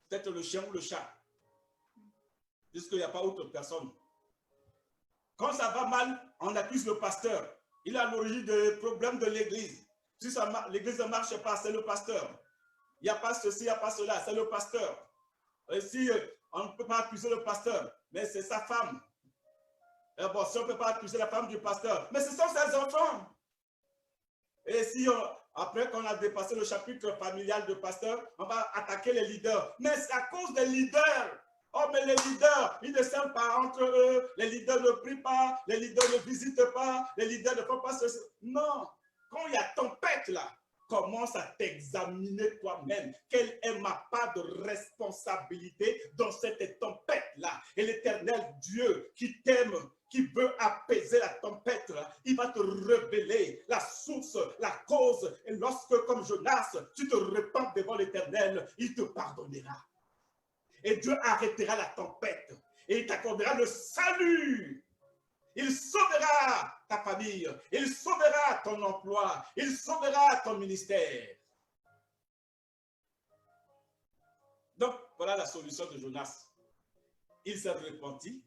Peut-être le chien ou le chat. Puisqu'il n'y a pas autre personne. Quand ça va mal, on accuse le pasteur. Il est à l'origine des problèmes de l'église. Si l'église ne marche pas, c'est le pasteur. Il n'y a pas ceci, il n'y a pas cela, c'est le pasteur. Et si on ne peut pas accuser le pasteur, mais c'est sa femme. Et bon, si on ne peut pas accuser la femme du pasteur, mais ce sont ses enfants. Et si après qu'on a dépassé le chapitre familial de pasteur, on va attaquer les leaders. Mais c'est à cause des leaders. Oh, mais les leaders, ils ne s'aiment pas entre eux. Les leaders ne prient pas. Les leaders ne visitent pas. Les leaders ne font pas ceci. Non. Quand il y a tempête là, commence à t'examiner toi-même. Quelle est ma part de responsabilité dans cette tempête-là? Et l'Éternel Dieu qui t'aime, qui veut apaiser la tempête, il va te révéler la source, la cause. Et lorsque, comme Jonas, tu te repens devant l'Éternel, il te pardonnera. Et Dieu arrêtera la tempête. Et il t'accordera le salut. Il sauvera ta famille. Il sauvera ton emploi. Il sauvera ton ministère. Donc, voilà la solution de Jonas. Il s'est repenti.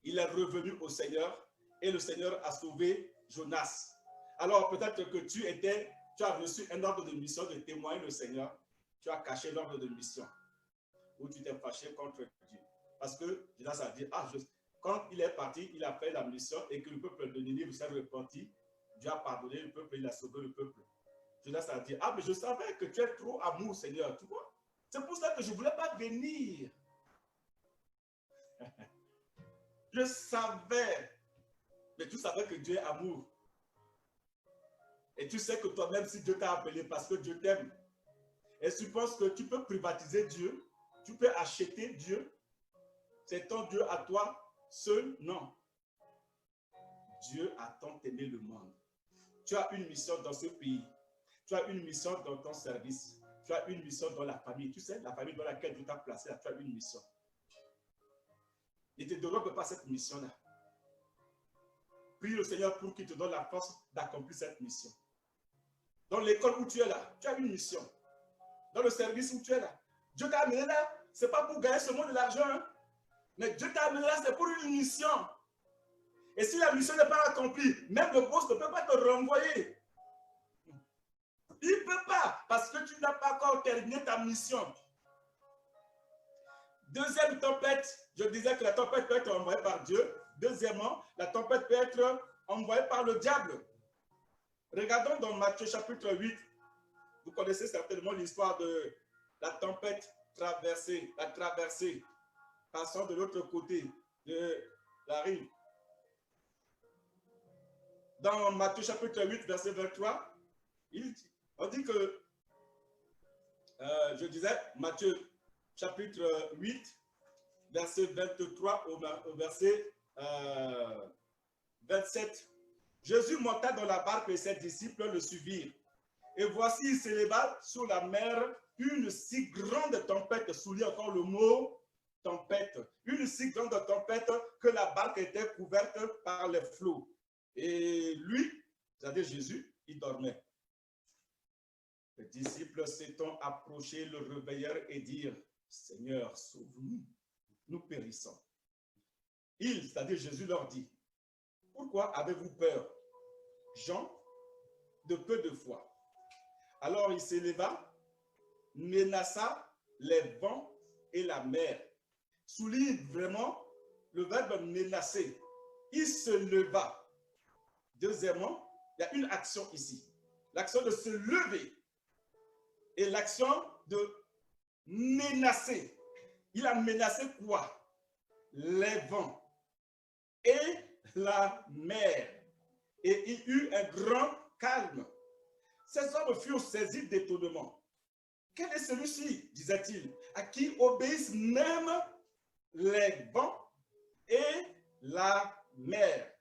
Il est revenu au Seigneur. Et le Seigneur a sauvé Jonas. Alors, peut-être que tu as reçu un ordre de mission de témoigner le Seigneur. Tu as caché l'ordre de mission. Ou tu t'es fâché contre Dieu. Parce que Jonas a dit, quand il est parti, il a fait la mission et que le peuple de Ninive s'est repenti. Dieu a pardonné le peuple, il a sauvé le peuple. Jonas a dit, mais je savais que tu es trop amour, Seigneur, tu vois. C'est pour ça que je ne voulais pas venir. Je savais. Mais tu savais que Dieu est amour. Et tu sais que toi-même, si Dieu t'a appelé parce que Dieu t'aime, et tu penses que tu peux privatiser Dieu, tu peux acheter Dieu, c'est ton Dieu à toi seul? Non. Dieu a tant aimé le monde. Tu as une mission dans ce pays. Tu as une mission dans ton service. tu as une mission dans la famille. Tu sais, la famille dans laquelle Dieu t'a placé, là, tu as une mission. Il ne te développe pas cette mission-là. Prie le Seigneur pour qu'il te donne la force d'accomplir cette mission. Dans l'école où tu es là, tu as une mission. Dans le service où tu es là. Dieu t'a amené là, ce n'est pas pour gagner seulement de l'argent. Hein? Mais Dieu t'a amené là, c'est pour une mission. Et si la mission n'est pas accomplie, même le boss ne peut pas te renvoyer. Il ne peut pas, parce que tu n'as pas encore terminé ta mission. Deuxième tempête, je disais que la tempête peut être envoyée par Dieu. Deuxièmement, la tempête peut être envoyée par le diable. Regardons dans Matthieu chapitre 8. Vous connaissez certainement l'histoire de la tempête traversée, la traversée, passant de l'autre côté de la rive. Dans Matthieu chapitre 8, verset 23, on dit que, je disais, Matthieu chapitre 8, verset 23 au verset 27. Jésus monta dans la barque et ses disciples le suivirent. Et voici, il s'éleva sur la mer une si grande tempête, souligne encore le mot tempête, une si grande tempête que la barque était couverte par les flots. Et lui, c'est-à-dire Jésus, il dormait. Les disciples s'étant approchés, le réveillèrent et dirent, Seigneur, sauve-nous, nous périssons. Il, c'est-à-dire Jésus, leur dit, pourquoi avez-vous peur, gens de peu de foi? Alors il s'éleva, menaça les vents et la mer. Souligne vraiment le verbe menacer. Il se leva. Deuxièmement, il y a une action ici. L'action de se lever et l'action de menacer. Il a menacé quoi? Les vents et la mer. Et il eut un grand calme. Ces hommes furent saisis d'étonnement. Quel est celui-ci, disait-il, à qui obéissent même les vents et la mer?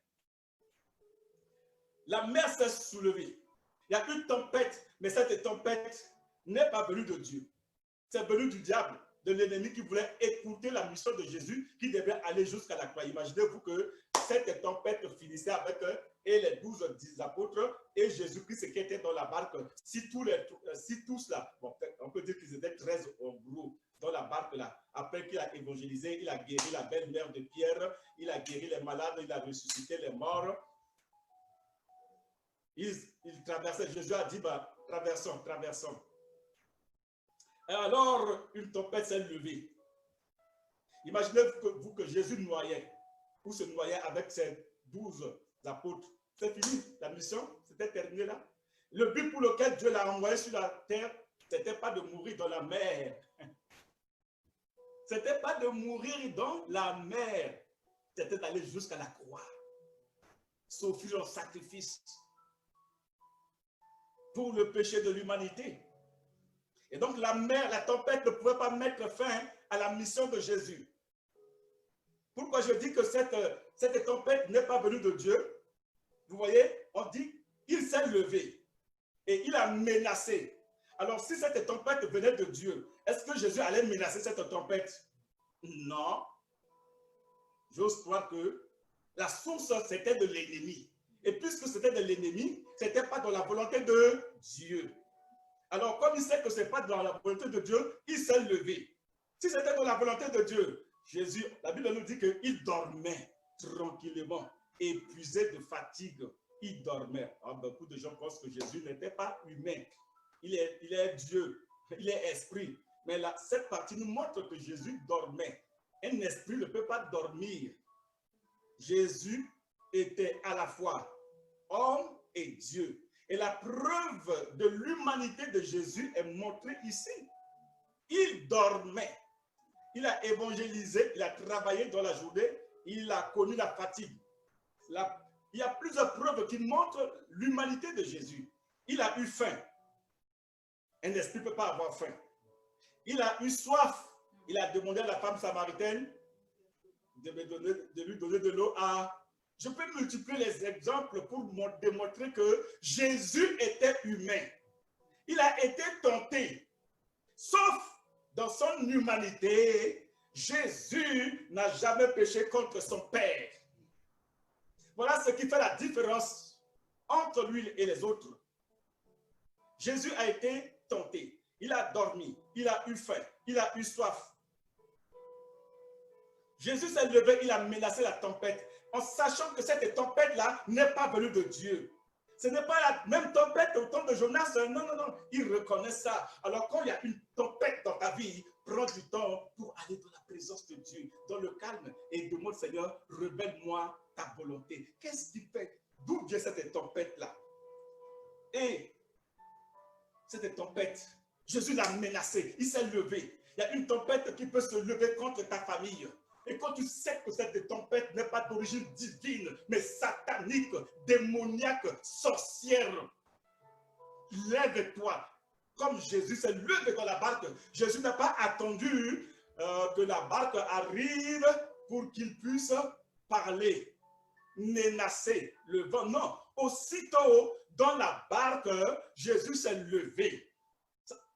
La mer s'est soulevée. Il y a une tempête, mais cette tempête n'est pas venue de Dieu. C'est venu du diable, de l'ennemi qui voulait écouter la mission de Jésus, qui devait aller jusqu'à la croix. Imaginez-vous que cette tempête finissait avec et les 12 apôtres et Jésus-Christ qui était dans la barque. Si tous là, bon, on peut dire qu'ils étaient 13 en gros dans la barque là. Après qu'il a évangélisé, il a guéri la belle-mère de Pierre, il a guéri les malades, il a ressuscité les morts. Il traversait, Jésus a dit, bah, traversons, traversons. Et alors, une tempête s'est levée. Imaginez-vous que Jésus noyait, ou se noyait avec ses 12 apôtres. C'est fini, la mission, c'était terminé là. Le but pour lequel Dieu l'a envoyé sur la terre, ce n'était pas de mourir dans la mer. Ce n'était pas de mourir dans la mer. C'était d'aller jusqu'à la croix. S'offrir en sacrifice pour le péché de l'humanité. Et donc la mer, la tempête ne pouvait pas mettre fin à la mission de Jésus. Pourquoi je dis que cette tempête n'est pas venue de Dieu? Vous voyez, on dit, il s'est levé et il a menacé. Alors si cette tempête venait de Dieu, est-ce que Jésus allait menacer cette tempête? Non. J'ose croire que la source, c'était de l'ennemi. Et puisque c'était de l'ennemi, ce n'était pas dans la volonté de Dieu. Alors, comme il sait que ce n'est pas dans la volonté de Dieu, il s'est levé. Si c'était dans la volonté de Dieu, Jésus, la Bible nous dit qu'il dormait tranquillement, épuisé de fatigue. Il dormait. Alors, beaucoup de gens pensent que Jésus n'était pas humain. Il est Dieu, il est esprit. Mais là, cette partie nous montre que Jésus dormait. Un esprit ne peut pas dormir. Jésus était à la fois homme et Dieu. Et la preuve de l'humanité de Jésus est montrée ici. Il dormait. Il a évangélisé, il a travaillé dans la journée, il a connu la fatigue. Il y a plusieurs preuves qui montrent l'humanité de Jésus. Il a eu faim. Un esprit ne peut pas avoir faim. Il a eu soif. Il a demandé à la femme samaritaine de lui donner de l'eau à... Je peux multiplier les exemples pour démontrer que Jésus était humain. Il a été tenté. Sauf dans son humanité, Jésus n'a jamais péché contre son Père. Voilà ce qui fait la différence entre lui et les autres. Jésus a été tenté, il a dormi, il a eu faim, il a eu soif. Jésus s'est levé, il a menacé la tempête, en sachant que cette tempête-là n'est pas venue de Dieu. Ce n'est pas la même tempête au temps de Jonas. Non, non, non. Il reconnaît ça. Alors, quand il y a une tempête dans ta vie, prends du temps pour aller dans la présence de Dieu, dans le calme, et demande, Seigneur, révèle-moi ta volonté. Qu'est-ce qui fait? D'où vient cette tempête-là? Et cette tempête, Jésus l'a menacé. Il s'est levé. Il y a une tempête qui peut se lever contre ta famille. Et quand tu sais que cette tempête n'est pas d'origine divine, mais satanique, démoniaque, sorcière, lève-toi. Comme Jésus s'est levé dans la barque, Jésus n'a pas attendu que la barque arrive pour qu'il puisse parler, menacer le vent. Non, aussitôt dans la barque, Jésus s'est levé.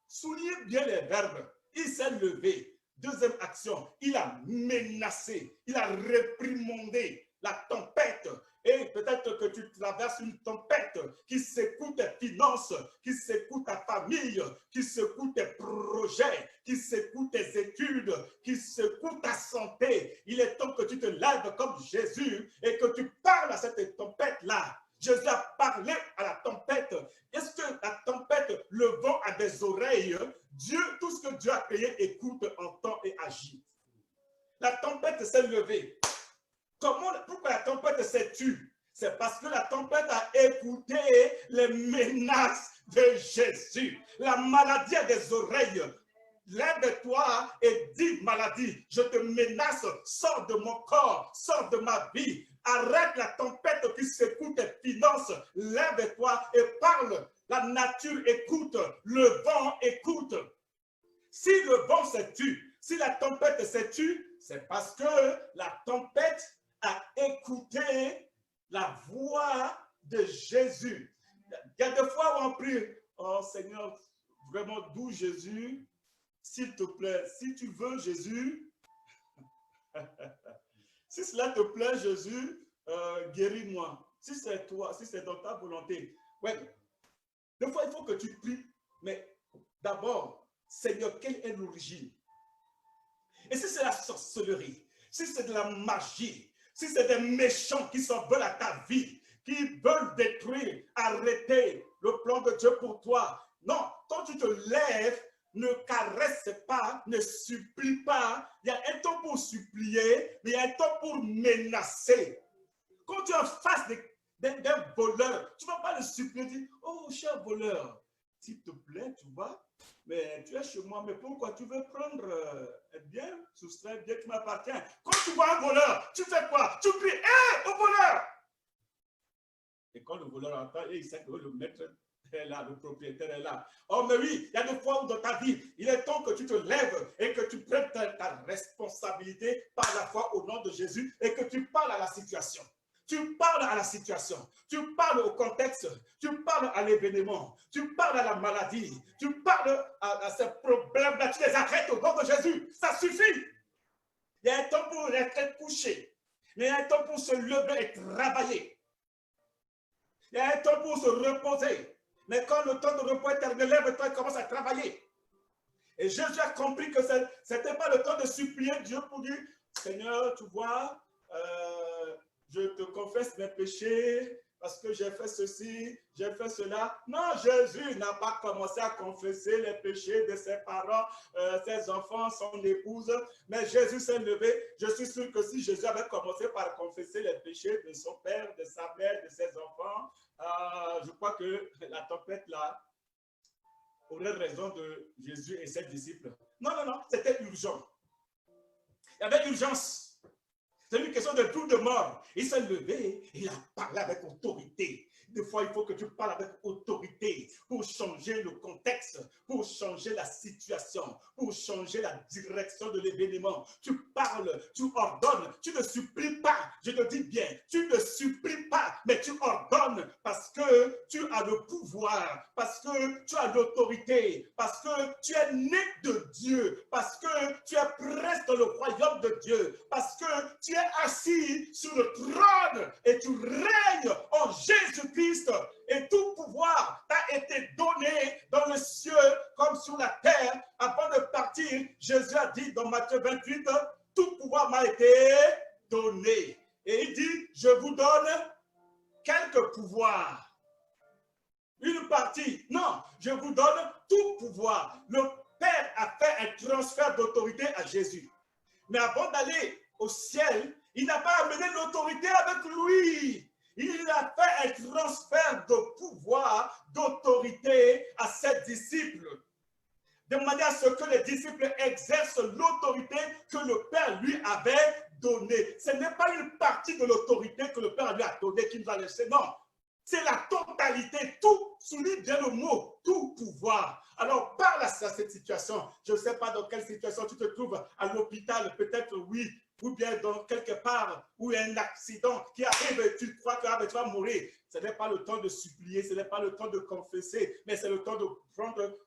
Soulignez bien les verbes. Il s'est levé. Deuxième action, il a menacé, il a réprimandé la tempête. Et peut-être que tu traverses une tempête qui secoue tes finances, qui secoue ta famille, qui secoue tes projets, qui secoue tes études, qui secoue ta santé. Il est temps que tu te lèves comme Jésus et que tu parles à cette tempête-là. Jésus a parlé à la tempête. Est-ce que la tempête, le vent a des oreilles? Dieu, tout ce que Dieu a créé, écoute, entend et agit. La tempête s'est levée. Pourquoi la tempête s'est tue? C'est parce que la tempête a écouté les menaces de Jésus. La maladie a des oreilles. Lève-toi et dis, maladie, je te menace, sors de mon corps, sors de ma vie. Arrête la tempête qui secoue tes finances. Lève-toi et parle. La nature écoute, le vent écoute. Si le vent se tue, si la tempête se tue, c'est parce que la tempête a écouté la voix de Jésus. Il y a des fois où on prie, oh Seigneur, vraiment d'où Jésus, s'il te plaît, si tu veux Jésus, si cela te plaît Jésus, guéris-moi. Si c'est toi, si c'est dans ta volonté. Ouais. Des fois, il faut que tu pries, mais d'abord, Seigneur, quelle est l'origine? Et si c'est la sorcellerie, si c'est de la magie, si c'est des méchants qui s'en veulent à ta vie, qui veulent détruire, arrêter le plan de Dieu pour toi. Non, quand tu te lèves, ne caresse pas, ne supplie pas. Il y a un temps pour supplier, mais il y a un temps pour menacer. Quand tu es en face d'un voleur, tu ne vas pas le supplier, dire, oh cher voleur, s'il te plaît, tu vois, mais tu es chez moi, mais pourquoi tu veux prendre un bien, soustraire un bien qui m'appartient? Quand tu vois un voleur, tu fais quoi? Tu cries, hé, au voleur! Et quand le voleur entend, il sait que le maître est là, le propriétaire est là. Oh, mais oui, il y a des fois où dans ta vie, il est temps que tu te lèves et que tu prennes ta responsabilité par la foi au nom de Jésus et que tu parles à la situation. Tu parles à la situation, tu parles au contexte, tu parles à l'événement, tu parles à la maladie, tu parles à ces problèmes-là, tu les arrêtes au nom de Jésus. Ça suffit. Il y a un temps pour être couché, mais il y a un temps pour se lever et travailler. Il y a un temps pour se reposer. Mais quand le temps de repos est terminé, lève-toi et commence à travailler. Et Jésus a compris que ce n'était pas le temps de supplier Dieu pour dire, Seigneur, tu vois, je te confesse mes péchés parce que j'ai fait ceci, j'ai fait cela. Non, Jésus n'a pas commencé à confesser les péchés de ses parents, ses enfants, son épouse. Mais Jésus s'est levé. Je suis sûr que si Jésus avait commencé par confesser les péchés de son père, de sa mère, de ses enfants, je crois que la tempête là aurait raison de Jésus et ses disciples. Non, non, non, c'était urgent. Il y avait urgence. C'est une question de tout de mort. Il s'est levé, il a parlé avec autorité. Des fois, il faut que tu parles avec autorité pour changer le contexte, pour changer la situation, pour changer la direction de l'événement. Tu parles, tu ordonnes, tu ne supplies pas. Je te dis bien, tu ne supplies pas, mais tu ordonnes parce que tu as le pouvoir, parce que tu as l'autorité, parce que tu es né de Dieu, parce que tu es presque dans le royaume de Dieu, parce que tu es assis sur le trône et tu règnes en Jésus-Christ. Et tout pouvoir t'a été donné dans le ciel comme sur la terre. Avant de partir, Jésus a dit dans Matthieu 28, tout pouvoir m'a été donné. Et il dit, je vous donne quelques pouvoirs. Une partie. Non, je vous donne tout pouvoir. Le Père a fait un transfert d'autorité à Jésus. Mais avant d'aller au ciel, il n'a pas amené l'autorité avec lui. Il a fait un transfert de pouvoir, d'autorité à ses disciples. De manière à ce que les disciples exercent l'autorité que le Père lui avait donnée. Ce n'est pas une partie de l'autorité que le Père lui a donnée qu'il nous a laissé. Non, c'est la totalité. Tout, souligne bien le mot, tout pouvoir. Alors, parle à cette situation. Je ne sais pas dans quelle situation tu te trouves, à l'hôpital, peut-être oui, ou bien dans quelque part où il y a un accident qui arrive et tu crois que tu vas mourir. Ce n'est pas le temps de supplier, ce n'est pas le temps de confesser, mais c'est le temps de prendre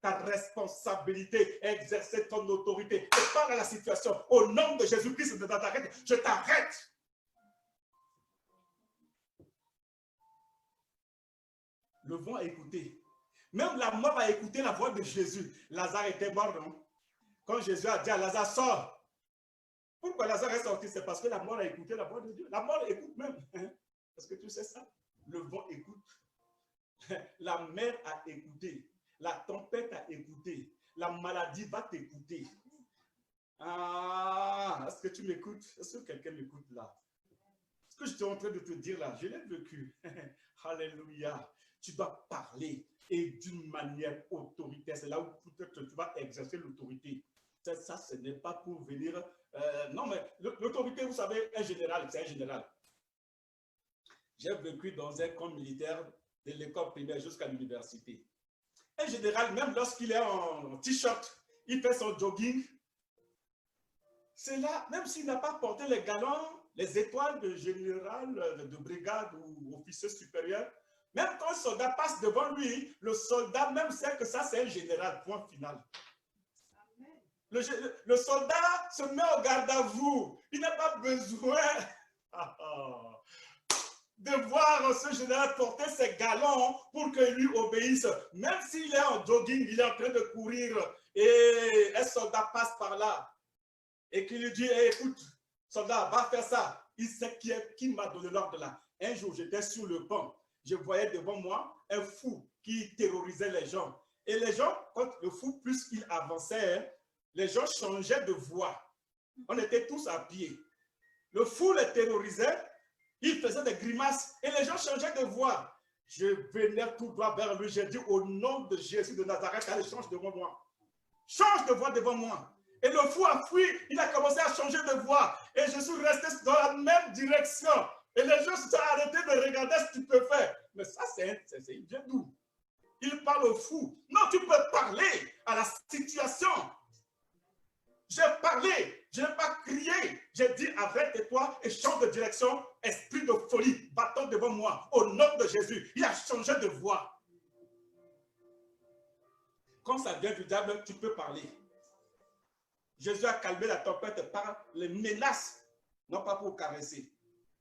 ta responsabilité, exercer ton autorité. Et parle à la situation. Au nom de Jésus-Christ de Nazareth, je t'arrête. Le vent a écouté. Même la mort a écouté la voix de Jésus. Lazare était mort, non? Quand Jésus a dit à Lazare, sors. Pourquoi Lazare est sorti? C'est parce que la mort a écouté la voix de Dieu. La mort écoute même. Est-ce que tu sais ça? Le vent écoute. La mer a écouté. La tempête a écouté. La maladie va t'écouter. Ah, est-ce que tu m'écoutes? Est-ce que quelqu'un m'écoute là? Ce que je suis en train de te dire là, je l'ai vécu. Alléluia. Tu dois parler et d'une manière autoritaire. C'est là où peut-être tu vas exercer l'autorité. Ça, ce n'est pas pour venir... non, mais l'autorité, vous savez, un général, c'est un général. J'ai vécu dans un camp militaire de l'école primaire jusqu'à l'université. Un général, même lorsqu'il est en t-shirt, il fait son jogging. C'est là, même s'il n'a pas porté les galons, les étoiles de général, de brigade ou officier supérieur, même quand un soldat passe devant lui, le soldat même sait que ça c'est un général, point final. Le soldat se met au garde à vous. Il n'a pas besoin de voir ce général porter ses galons pour qu'il lui obéisse. Même s'il est en jogging, il est en train de courir et un soldat passe par là et qui lui dit, hey, écoute, soldat, va faire ça. Il sait qui m'a donné l'ordre là. Un jour, j'étais sur le pont. Je voyais devant moi un fou qui terrorisait les gens. Et les gens, quand le fou, plus il avançait, les gens changeaient de voie. On était tous à pied. Le fou les terrorisait, il faisait des grimaces et les gens changeaient de voie. Je venais tout droit vers lui. J'ai dit au nom de Jésus de Nazareth, allez, change devant moi. Change de voie devant moi. Et le fou a fui, il a commencé à changer de voie. Et je suis resté dans la même direction. Et les gens se sont arrêtés de regarder ce qu'il peut faire. Mais ça, c'est bien doux. Il parle au fou. Non, tu peux parler à la situation. J'ai parlé, je n'ai pas crié. J'ai dit arrête-toi et change de direction. Esprit de folie, bâton devant moi. Au nom de Jésus, il a changé de voie. Quand ça vient du diable, tu peux parler. Jésus a calmé la tempête par les menaces, non pas pour caresser.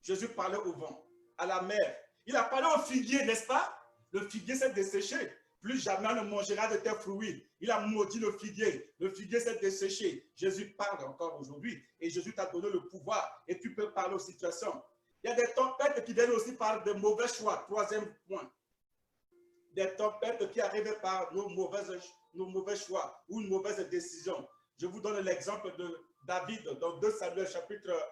Jésus parlait au vent, à la mer. Il a parlé au figuier, n'est-ce pas? Le figuier s'est desséché. Plus jamais on ne mangera de tes fruits. Il a maudit le figuier. Le figuier s'est desséché. Jésus parle encore aujourd'hui. Et Jésus t'a donné le pouvoir. Et tu peux parler aux situations. Il y a des tempêtes qui viennent aussi par de mauvais choix. Troisième point. Des tempêtes qui arrivent par nos mauvais choix ou une mauvaise décision. Je vous donne l'exemple de David dans 2 Samuel chapitre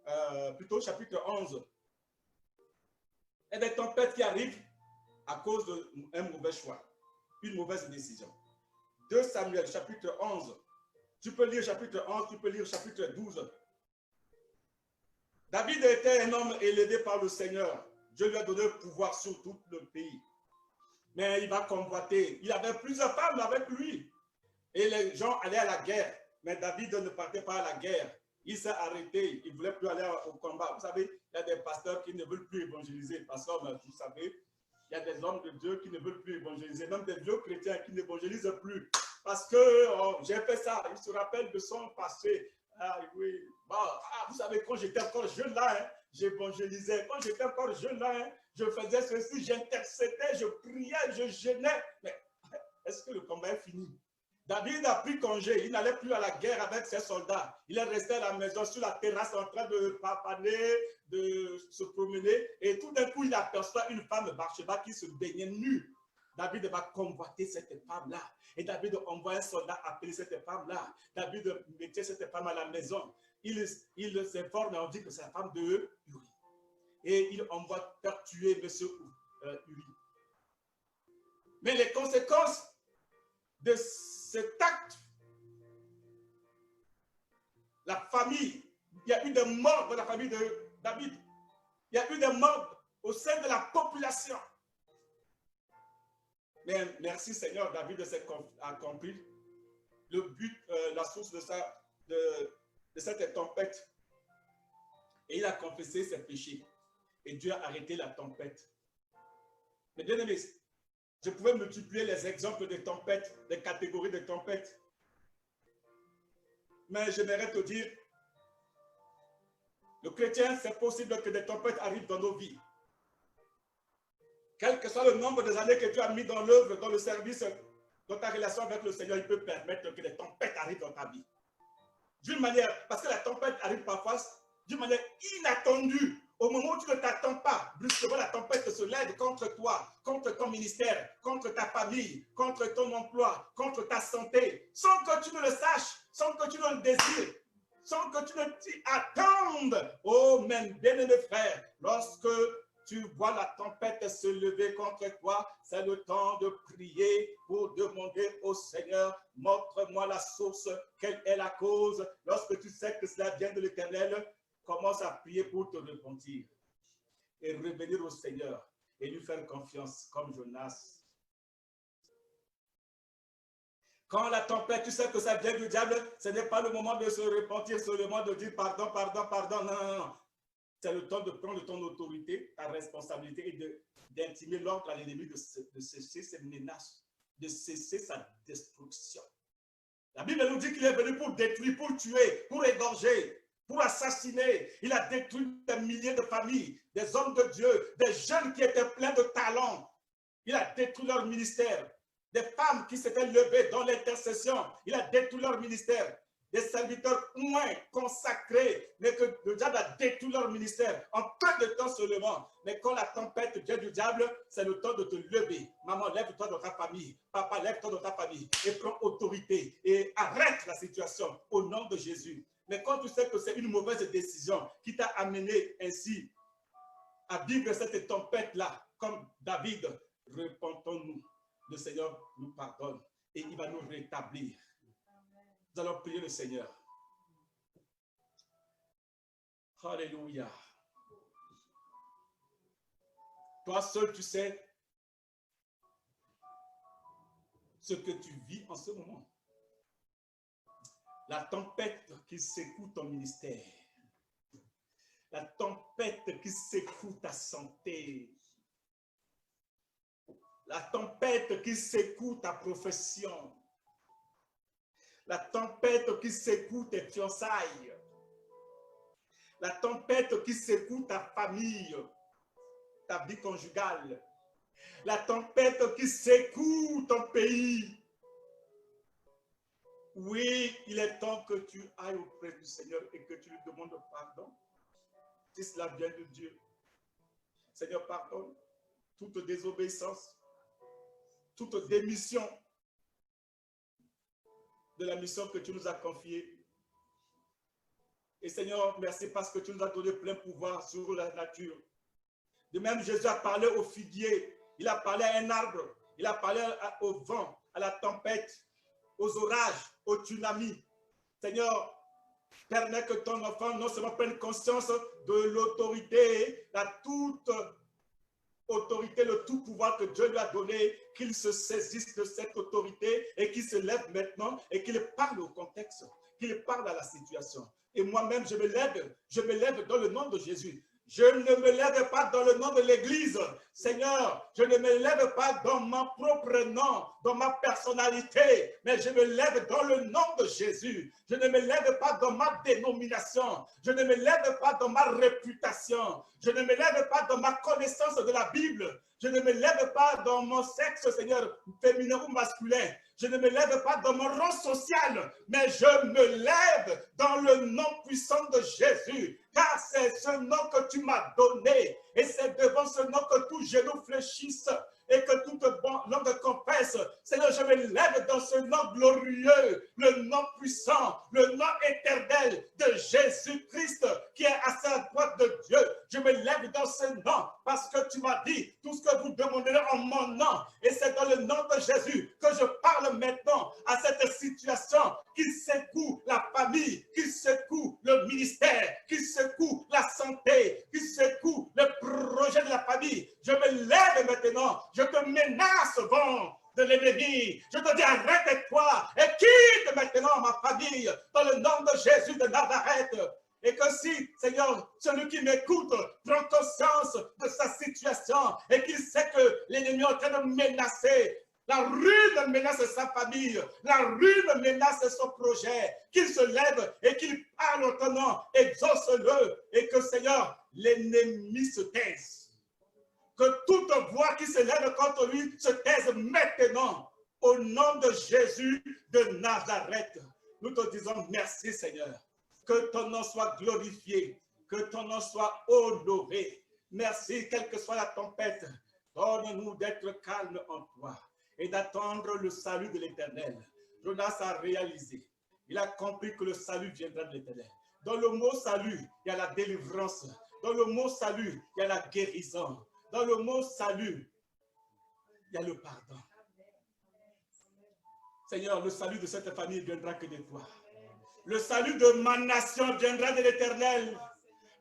1, plutôt chapitre 11. Il y a des tempêtes qui arrivent à cause d'un mauvais choix, une mauvaise décision. 2 Samuel chapitre 11. Tu peux lire chapitre 11, tu peux lire chapitre 12. David était un homme élevé par le Seigneur. Dieu lui a donné le pouvoir sur tout le pays. Mais il va convoiter. Il avait plusieurs femmes avec lui. Et les gens allaient à la guerre. Mais David ne partait pas à la guerre. Il s'est arrêté. Il ne voulait plus aller au combat. Vous savez, il y a des pasteurs qui ne veulent plus évangéliser. Pasteurs, vous savez, il y a des hommes de Dieu qui ne veulent plus évangéliser. Même des vieux chrétiens qui n'évangélisent plus. Parce que j'ai fait ça. Il se rappelle de son passé. Ah oui. Bon, vous savez, quand j'étais encore jeune là, hein, j'évangélisais. Quand j'étais encore jeune là, hein, je faisais ceci, j'intercédais, je priais, je jeûnais. Mais est-ce que le combat est fini? David a pris congé, il n'allait plus à la guerre avec ses soldats. Il est resté à la maison sur la terrasse en train de papaner, de se promener. Et tout d'un coup, il aperçoit une femme, Bathsheba, qui se baignait nue. David va convoiter cette femme-là. Et David envoie un soldat appeler cette femme-là. David mettait cette femme à la maison. Il s'informe et on dit que c'est la femme de Uri. Et il envoie faire tuer M. Uri. Mais les conséquences de cet acte, la famille, il y a eu des morts dans la famille de David. Il y a eu des morts au sein de la population. Mais merci Seigneur, David a compris le but, la source de cette tempête. Et il a confessé ses péchés. Et Dieu a arrêté la tempête. Mais bien aimés, je pouvais multiplier les exemples de tempêtes, des catégories de tempêtes. Mais j'aimerais te dire, le chrétien, c'est possible que des tempêtes arrivent dans nos vies. Quel que soit le nombre des années que tu as mis dans l'œuvre, dans le service, dans ta relation avec le Seigneur, il peut permettre que des tempêtes arrivent dans ta vie. D'une manière, parce que la tempête arrive parfois d'une manière inattendue. Au moment où tu ne t'attends pas, brusquement la tempête se lève contre toi, contre ton ministère, contre ta famille, contre ton emploi, contre ta santé, sans que tu ne le saches, sans que tu ne le désires, sans que tu ne t'y attendes. Oh, même bien-aimé frère, lorsque tu vois la tempête se lever contre toi, c'est le temps de prier pour demander au Seigneur, montre-moi la source, quelle est la cause. Lorsque tu sais que cela vient de l'Éternel, commence à prier pour te repentir et revenir au Seigneur et lui faire confiance comme Jonas. Quand la tempête, tu sais que ça vient du diable, ce n'est pas le moment de se repentir, c'est le moment de dire pardon, pardon, pardon. Non, non, non. C'est le temps de prendre ton autorité, ta responsabilité et d'intimer l'ordre à l'ennemi de cesser ses menaces, de cesser sa destruction. La Bible nous dit qu'il est venu pour détruire, pour tuer, pour égorger, pour assassiner. Il a détruit des milliers de familles, des hommes de Dieu, des jeunes qui étaient pleins de talents. Il a détruit leur ministère. Des femmes qui s'étaient levées dans l'intercession. Il a détruit leur ministère. Des serviteurs moins consacrés, mais que le diable a détruit leur ministère en peu de temps seulement. Mais quand la tempête vient du diable, c'est le temps de te lever. Maman, lève-toi dans ta famille. Papa, lève-toi dans ta famille et prends autorité et arrête la situation au nom de Jésus. Mais quand tu sais que c'est une mauvaise décision qui t'a amené ainsi à vivre cette tempête-là, comme David, repentons-nous. Le Seigneur nous pardonne et il va nous rétablir. Nous allons prier le Seigneur. Alléluia. Toi seul, tu sais ce que tu vis en ce moment. La tempête qui secoue ton ministère. La tempête qui secoue ta santé. La tempête qui secoue ta profession. La tempête qui secoue tes fiançailles. La tempête qui secoue ta famille, ta vie conjugale. La tempête qui secoue ton pays. Oui, il est temps que tu ailles auprès du Seigneur et que tu lui demandes pardon. Si cela vient de Dieu. Seigneur, pardonne toute désobéissance, toute démission de la mission que tu nous as confiée. Et Seigneur, merci parce que tu nous as donné plein pouvoir sur la nature. De même, Jésus a parlé au figuier, il a parlé à un arbre, il a parlé au vent, à la tempête, aux orages, aux tsunamis. Seigneur, permets que ton enfant non seulement prenne conscience de l'autorité, la toute autorité, le tout pouvoir que Dieu lui a donné, qu'il se saisisse de cette autorité et qu'il se lève maintenant et qu'il parle au contexte, qu'il parle à la situation. Et moi-même, je me lève dans le nom de Jésus. Je ne me lève pas dans le nom de l'Église. Seigneur, je ne me lève pas dans mon propre nom, dans ma personnalité, mais je me lève dans le nom de Jésus. Je ne me lève pas dans ma dénomination. Je ne me lève pas dans ma réputation. Je ne me lève pas dans ma connaissance de la Bible. Je ne me lève pas dans mon sexe, Seigneur, féminin ou masculin. Je ne me lève pas dans mon rang social, mais je me lève dans le nom puissant de Jésus. Car c'est ce nom que tu m'as donné. Et c'est devant ce nom que tout genou fléchisse et que toute langue confesse. Seigneur, je me lève dans ce nom glorieux, le nom puissant, le nom éternel de Jésus-Christ qui est à sa droite de Dieu. Je me lève dans ce nom parce que tu m'as dit tout ce que vous demanderez en mon nom. Et c'est dans le nom de Jésus que je parle maintenant à cette situation qui secoue la famille, qui secoue le ministère, qui secoue la santé, qui secoue le projet de la famille. Je me lève maintenant. Je te menace, vent de l'ennemi. Je te dis, arrête-toi et quitte maintenant ma famille dans le nom de Jésus de Nazareth. Et que si, Seigneur, celui qui m'écoute prend conscience de sa situation et qu'il sait que l'ennemi est en train de menacer, la ruine menace sa famille, la ruine menace son projet, qu'il se lève et qu'il parle en ton nom, exauce-le et que, Seigneur, l'ennemi se taise. Que toute voix qui se lève contre lui se taise maintenant. Au nom de Jésus de Nazareth, nous te disons merci, Seigneur. Que ton nom soit glorifié, que ton nom soit honoré. Merci, quelle que soit la tempête. Donne-nous d'être calme en toi et d'attendre le salut de l'Éternel. Jonas a réalisé. Il a compris que le salut viendra de l'Éternel. Dans le mot salut, il y a la délivrance. Dans le mot salut, il y a la guérison. Dans le mot salut, il y a le pardon. Seigneur, le salut de cette famille viendra que de toi. Le salut de ma nation viendra de l'Éternel.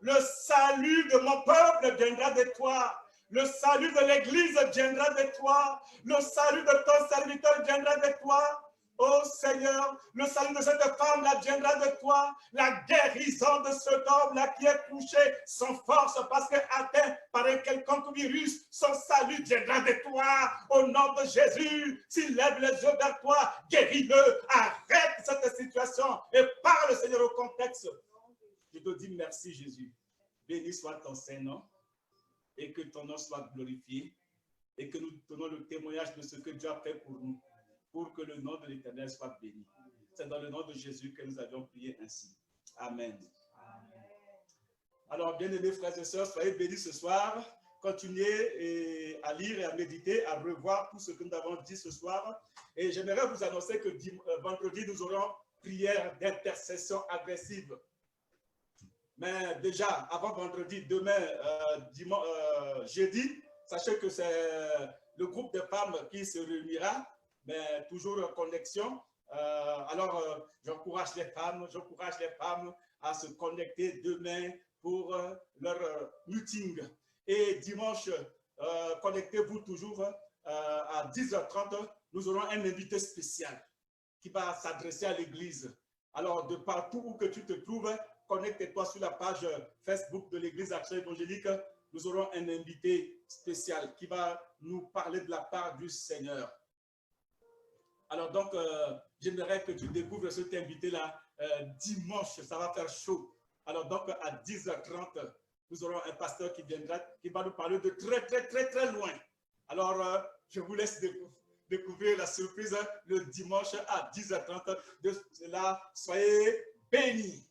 Le salut de mon peuple viendra de toi. Le salut de l'Église viendra de toi. Le salut de ton serviteur viendra de toi. Oh Seigneur, le salut de cette femme-là viendra de toi. La guérison de cet homme-là qui est touché sans force parce qu'il est atteint par un quelconque virus, son salut viendra de toi. Au nom de Jésus, s'il lève les yeux vers toi, guéris-le, arrête cette situation et parle, Seigneur, au contexte. Je te dis merci, Jésus. Béni soit ton Saint-Nom et que ton nom soit glorifié et que nous donnons le témoignage de ce que Dieu a fait pour nous, pour que le nom de l'Éternel soit béni. C'est dans le nom de Jésus que nous avions prié ainsi. Amen. Alors, bien-aimés frères et sœurs, soyez bénis ce soir. Continuez à lire et à méditer, à revoir tout ce que nous avons dit ce soir. Et j'aimerais vous annoncer que vendredi, nous aurons prière d'intercession agressive. Mais déjà, avant vendredi, demain, jeudi, sachez que c'est le groupe de femmes qui se réunira, mais toujours en connexion. Alors, j'encourage les femmes à se connecter demain pour leur meeting. Et dimanche, connectez-vous toujours à 10h30. Nous aurons un invité spécial qui va s'adresser à l'église. Alors, de partout où que tu te trouves, connecte-toi sur la page Facebook de l'église Action Évangélique. Nous aurons un invité spécial qui va nous parler de la part du Seigneur. Alors donc, j'aimerais que tu découvres cet invité-là dimanche, ça va faire chaud. Alors donc, à 10h30, nous aurons un pasteur qui viendra, qui va nous parler de très loin. Alors, je vous laisse découvrir la surprise le dimanche à 10h30. De cela, soyez bénis.